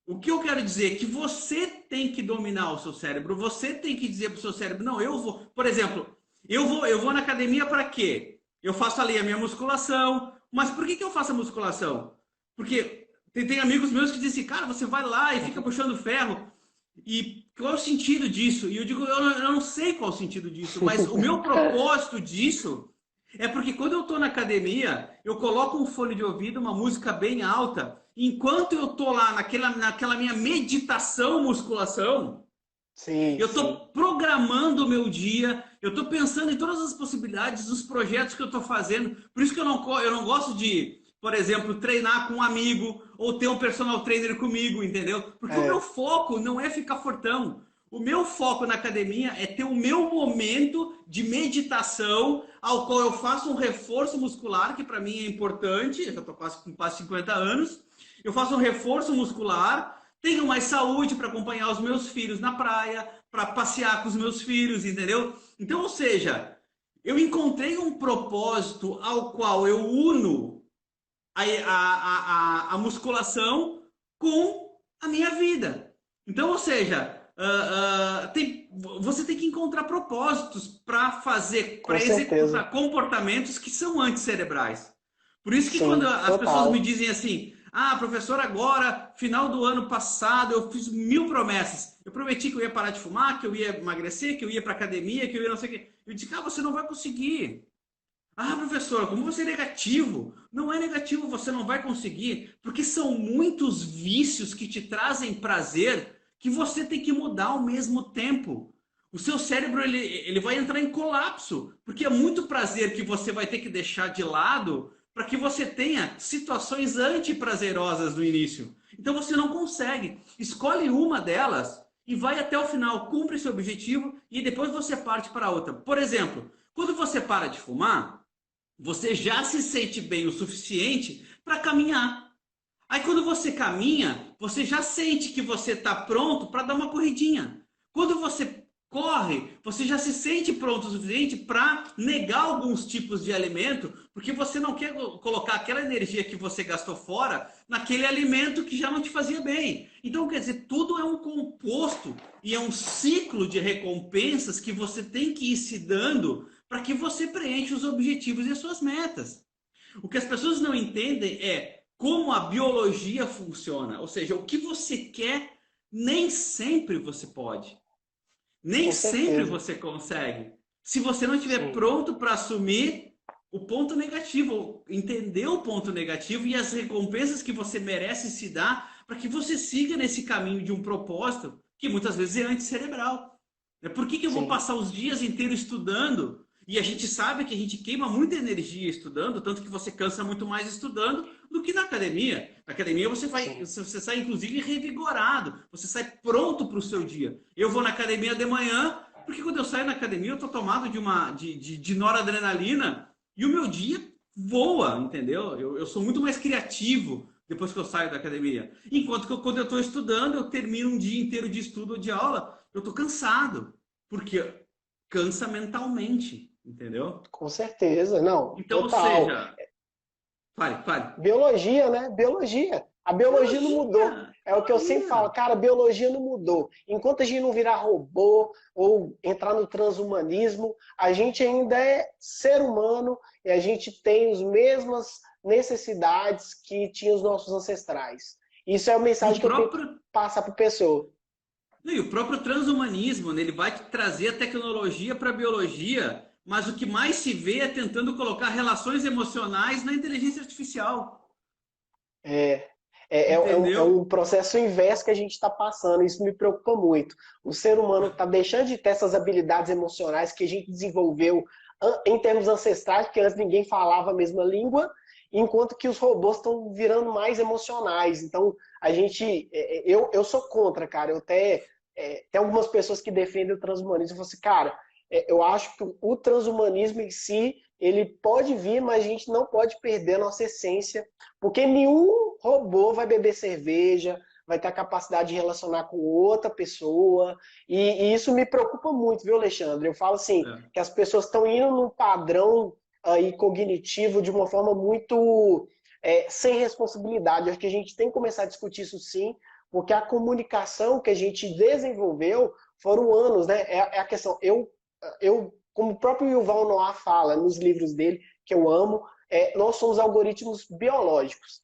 o que eu quero dizer é que você tem que dominar o seu cérebro, você tem que dizer para o seu cérebro, não, eu vou, por exemplo, eu vou na academia para quê? Eu faço ali a minha musculação, mas por que eu faço a musculação? Porque tem amigos meus que dizem assim, cara, você vai lá e fica puxando ferro, e qual é o sentido disso? E eu digo, eu não sei qual é o sentido disso, mas o meu propósito disso é porque quando eu estou na academia, eu coloco um fone de ouvido, uma música bem alta, enquanto eu estou lá naquela minha meditação, musculação,
Sim,
eu
sim.
estou programando o meu dia, eu estou pensando em todas as possibilidades dos projetos que eu estou fazendo. Por isso que eu não gosto de, por exemplo, treinar com um amigo ou ter um personal trainer comigo, entendeu? Porque o meu
É,
foco não é ficar fortão. O meu foco na academia é ter o meu momento de meditação, ao qual eu faço um reforço muscular, que para mim é importante, eu já estou quase com quase 50 anos. Eu faço um reforço muscular, tenho mais saúde para acompanhar os meus filhos na praia, para passear com os meus filhos, entendeu? Então, ou seja, eu encontrei um propósito ao qual eu uno a musculação com a minha vida. Então, ou seja, você tem que encontrar propósitos para fazer,
com
para
certeza.
executar comportamentos que são antiscerebrais. Por isso que quando
Sim,
as pessoas me
total.
dizem assim, ah, professor, agora, final do ano passado, eu fiz 1000 promessas. Eu prometi que eu ia parar de fumar, que eu ia emagrecer, que eu ia para academia, que eu ia não sei o quê. Eu disse, ah, você não vai conseguir. Ah, professor, como você é negativo? Não é negativo, você não vai conseguir, porque são muitos vícios que te trazem prazer que você tem que mudar ao mesmo tempo. O seu cérebro ele vai entrar em colapso, porque é muito prazer que você vai ter que deixar de lado para que você tenha situações antiprazerosas no início. Então você não consegue. Escolhe uma delas e vai até o final, cumpre seu objetivo e depois você parte para outra. Por exemplo, quando você para de fumar, você já se sente bem o suficiente para caminhar. Aí quando você caminha, você já sente que você está pronto para dar uma corridinha. Quando você corre, você já se sente pronto o suficiente para negar alguns tipos de alimento, porque você não quer colocar aquela energia que você gastou fora naquele alimento que já não te fazia bem. Então, quer dizer, tudo é um composto e é um ciclo de recompensas que você tem que ir se dando para que você preencha os objetivos e as suas metas. O que as pessoas não entendem é como a biologia funciona. Ou seja, o que você quer, nem sempre você pode. Nem
Com
sempre
certeza.
você consegue. Se você não estiver
Sim,
pronto para assumir o ponto negativo, entender o ponto negativo e as recompensas que você merece se dar para que você siga nesse caminho de um propósito que muitas vezes é antiscerebral. Por que eu vou
sim.
passar os dias inteiros estudando E a gente sabe que a gente queima muita energia estudando, tanto que você cansa muito mais estudando do que na academia. Na academia você sai inclusive revigorado, você sai pronto para o seu dia. Eu vou na academia de manhã, porque quando eu saio na academia eu estou tomado de noradrenalina e o meu dia voa, entendeu? Eu sou muito mais criativo depois que eu saio da academia. Enquanto que quando eu estou estudando, eu termino um dia inteiro de estudo ou de aula, eu estou cansado, porque cansa mentalmente, entendeu?
Com certeza, não,
Então, ou
total.
seja, fale.
Biologia, né? Biologia. A biologia não mudou.
Biologia,
É o que eu sempre falo,
biologia.
cara, a biologia não mudou. Enquanto a gente não virar robô ou entrar no transhumanismo, a gente ainda é ser humano e a gente tem as mesmas necessidades que tinham os nossos ancestrais. Isso é a
E o
mensagem que eu tento
próprio,
passar para a pessoa.
e o próprio transhumanismo, né, ele vai trazer a tecnologia para a biologia, mas o que mais se vê é tentando colocar relações emocionais na inteligência artificial,
É, é
entendeu?
um processo inverso que a gente está passando, isso me preocupa muito. O ser humano está deixando de ter essas habilidades emocionais que a gente desenvolveu em termos ancestrais, porque antes ninguém falava a mesma língua, enquanto que os robôs estão virando mais emocionais. Então, eu sou contra, cara. Tem algumas pessoas que defendem o transhumanismo. Eu falo assim, cara, eu acho que o transhumanismo em si, ele pode vir, mas a gente não pode perder a nossa essência, porque nenhum robô vai beber cerveja, vai ter a capacidade de relacionar com outra pessoa. E isso me preocupa muito, viu, Alexandre? Eu falo assim,
É.
que as pessoas estão indo num padrão aí cognitivo de uma forma muito sem responsabilidade. Eu acho que a gente tem que começar a discutir isso sim, porque a comunicação que a gente desenvolveu foram anos, né? É a questão. Como o próprio Yuval Noah fala nos livros dele, que eu amo, nós somos algoritmos biológicos.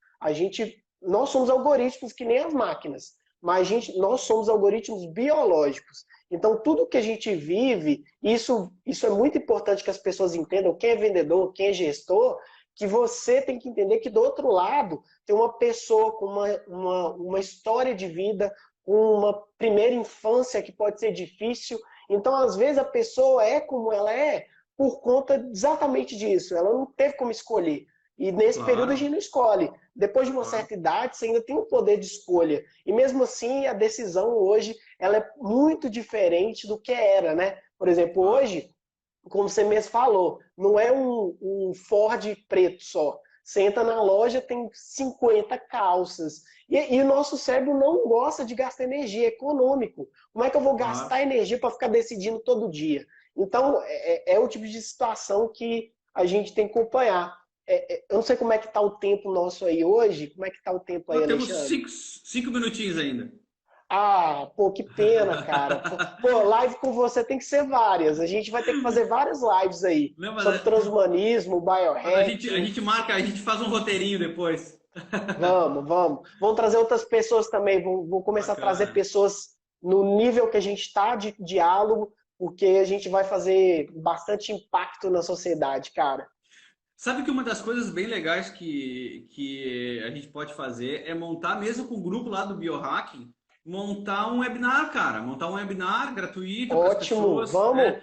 Nós somos algoritmos que nem as máquinas, mas nós somos algoritmos biológicos. Então, tudo que a gente vive, isso é muito importante que as pessoas entendam, quem é vendedor, quem é gestor, que você tem que entender que do outro lado tem uma pessoa com uma história de vida, com uma primeira infância que pode ser difícil. Então, às vezes, a pessoa é como ela é por conta exatamente disso. Ela não teve como escolher. E nesse período a gente
Claro,
não escolhe. Depois de uma
claro.
certa idade, você ainda tem o poder de escolha. E mesmo assim, a decisão hoje ela é muito diferente do que era, né? Por exemplo,
Claro.
hoje, como você mesmo falou, não é um Ford preto só. Você entra na loja, tem 50 calças. E o nosso cérebro não gosta de gastar energia, é econômico. Como é que eu vou
Claro.
gastar energia para ficar decidindo todo dia? Então, é o tipo de situação que a gente tem que acompanhar. Eu não sei como é que está o tempo nosso aí hoje. Como é que está o tempo aí,
Nós temos
Alexandre?
cinco minutinhos ainda.
Ah, pô, que pena, cara. Pô, live com você tem que ser várias. A gente vai ter que fazer várias lives aí
Não,
sobre transhumanismo,
mas a
biohacking.
gente marca, a gente faz um roteirinho depois.
Vamos, vamos. Vamos trazer outras pessoas também. Vou começar a trazer
Bacana.
pessoas no nível que a gente está de diálogo, porque a gente vai fazer bastante impacto na sociedade, cara.
Sabe que uma das coisas bem legais que a gente pode fazer é montar, mesmo com o grupo lá do Biohacking, montar um webinar, cara. Montar um webinar gratuito para as
Ótimo,
pessoas, né?
vamos.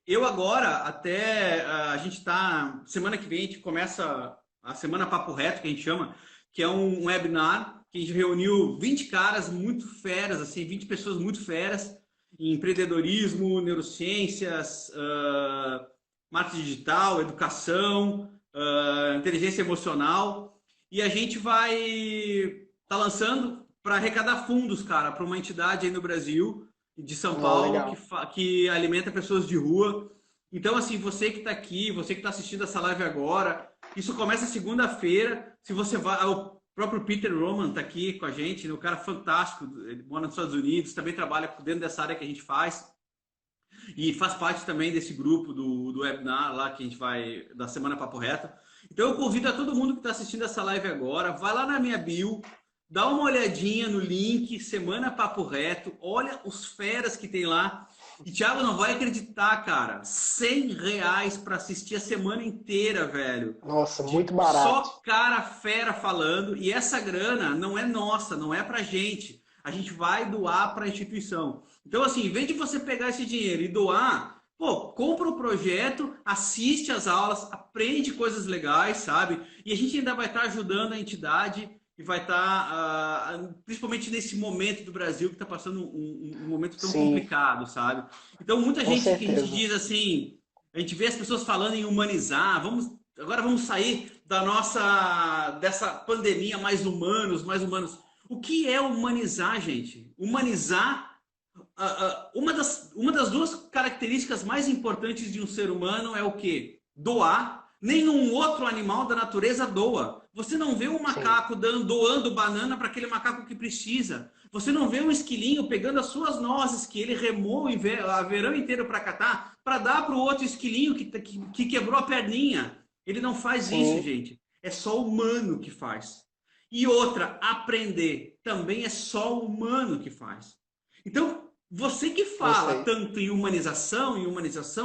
Eu agora, até a gente tá. Semana que vem a gente começa a Semana Papo Reto, que a gente chama, que é um webinar que a gente reuniu 20 caras muito feras, assim, 20 pessoas muito feras em empreendedorismo, neurociências, marketing digital, educação, inteligência emocional. E a gente vai estar lançando para arrecadar fundos, cara, para uma entidade aí no Brasil, de São
Não,
Paulo,
legal.
que alimenta pessoas de rua. Então, assim, você que está aqui, você que está assistindo essa live agora, isso começa segunda-feira. Se você vai. O próprio Peter Roman está aqui com a gente, né? Um cara fantástico, ele mora nos Estados Unidos, também trabalha dentro dessa área que a gente faz. E faz parte também desse grupo do webinar lá que a gente vai, da Semana Papo Reto. Então eu convido a todo mundo que está assistindo essa live agora, vai lá na minha bio, dá uma olhadinha no link Semana Papo Reto, olha os feras que tem lá. E Thiago, não vai acreditar, cara, R$ 100 para assistir a semana inteira, velho.
Nossa, muito
De
barato.
só cara fera falando. E essa grana não é nossa, não é pra gente. A gente vai doar para a instituição. Então, assim, em vez de você pegar esse dinheiro e doar, pô, compra o projeto, assiste às aulas, aprende coisas legais, sabe? E a gente ainda vai estar ajudando a entidade e vai estar, principalmente nesse momento do Brasil que está passando um momento tão
Sim,
complicado, sabe? Então, muita
com
gente que a gente
certeza.
diz assim, a gente vê as pessoas falando em humanizar, agora vamos sair dessa pandemia mais humanos. O que é humanizar, gente? Humanizar uma das duas características mais importantes de um ser humano é o quê? Doar. Nenhum outro animal da natureza doa. Você não vê um
Sim,
macaco doando banana para aquele macaco que precisa. Você não vê um esquilinho pegando as suas nozes que ele remou a verão inteiro para catar, para dar para o outro esquilinho que quebrou a perninha. Ele não faz isso,
sim,
gente. É só o humano que faz. E outra, aprender também é só o humano que faz. Então, você que fala
perfeito.
tanto em humanização,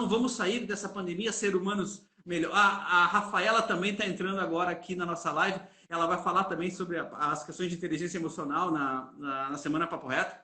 vamos sair dessa pandemia, ser humanos melhor. A Rafaela também está entrando agora aqui na nossa live. Ela vai falar também sobre as questões de inteligência emocional na Semana Papo Reto.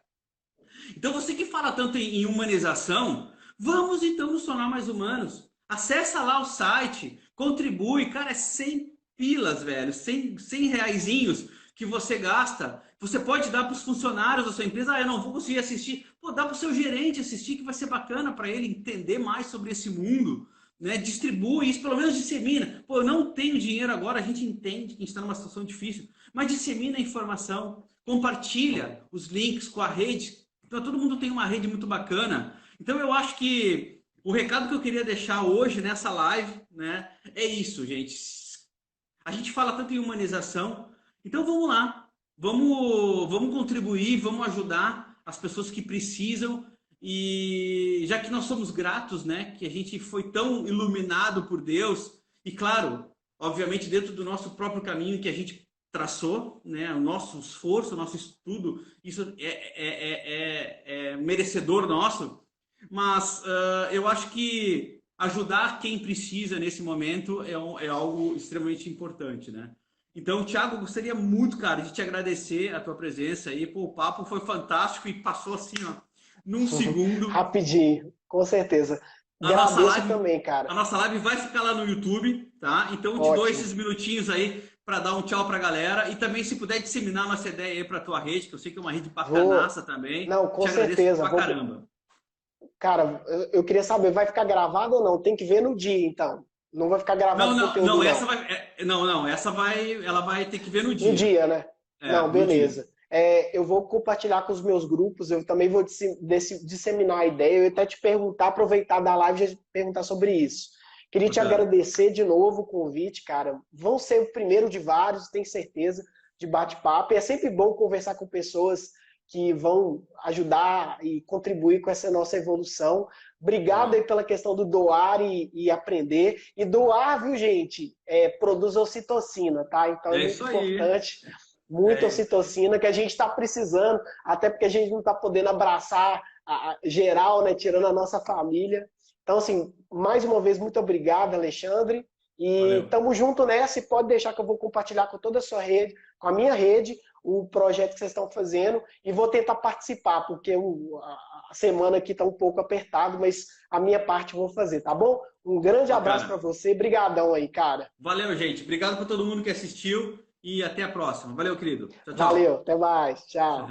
Então, você que fala tanto em humanização, vamos então nos tornar mais humanos. Acessa lá o site, contribui. Cara, é 100 pilas, velho. 100 reaisinhos que você gasta. Você pode dar para os funcionários da sua empresa. Ah, eu não vou conseguir assistir. Pô, dá para o seu gerente assistir, que vai ser bacana para ele entender mais sobre esse mundo. Né? Distribui isso, pelo menos dissemina. Pô, eu não tenho dinheiro agora, a gente entende que a gente está numa situação difícil, mas dissemina a informação, compartilha os links com a rede. Então todo mundo tem uma rede muito bacana. Então eu acho que o recado que eu queria deixar hoje nessa live, né, é isso, gente. A gente fala tanto em humanização, então vamos lá, vamos contribuir, vamos ajudar as pessoas que precisam e já que nós somos gratos, né, que a gente foi tão iluminado por Deus e claro, obviamente dentro do nosso próprio caminho que a gente traçou, né, o nosso esforço, o nosso estudo, isso é merecedor nosso, mas eu acho que ajudar quem precisa nesse momento é algo extremamente importante, né? Então, Thiago, eu gostaria muito, cara, de te agradecer a tua presença aí. Pô, o papo foi fantástico e passou assim, ó, num segundo.
Rapidinho, com certeza.
A nossa
Agradeço
live,
também,
a
cara.
nossa live vai ficar lá no YouTube, tá? Então, eu te dou
Ótimo.
esses minutinhos aí para dar um tchau pra galera e também se puder disseminar nossa ideia aí pra tua rede, que eu sei que é uma rede
Vou.
bacanaça também.
Não,
Te
com
agradeço
certeza.
pra
Vou.
caramba.
Cara, eu queria saber, vai ficar gravado ou não? Tem que ver no dia, então. Não vai ficar gravado
Não,
o
não,
conteúdo,
não, essa
não.
vai. Não, ela vai ter que ver no
No
dia.
dia, né?
É,
Não,
no dia.
beleza. É, eu vou compartilhar com os meus grupos, eu também vou disseminar a ideia, eu ia até te perguntar, aproveitar da live e já te perguntar sobre isso. Queria te
Bacana.
agradecer de novo o convite, cara. Vão ser o primeiro de vários, tenho certeza, de bate-papo. E é sempre bom conversar com pessoas que vão ajudar e contribuir com essa nossa evolução. Obrigado aí
Legal.
pela questão do doar e aprender. E doar, viu, gente, produz ocitocina, tá? Então é
É
muito
isso aí.
importante, muita
É isso aí.
ocitocina que a gente está precisando, até porque a gente não está podendo abraçar a geral, né, tirando a nossa família. Então, assim, mais uma vez, muito obrigado, Alexandre. E
Valeu.
tamo junto nessa, e pode deixar que eu vou compartilhar com toda a sua rede, com a minha rede, o projeto que vocês estão fazendo, e vou tentar participar, porque a semana aqui está um pouco apertado, mas a minha parte eu vou fazer, tá bom? Um grande abraço para
Bacana.
você, brigadão aí, cara.
Valeu, gente. Obrigado por todo mundo que assistiu e até a próxima. Valeu, querido. Tchau,
Valeu,
tchau.
até mais, tchau.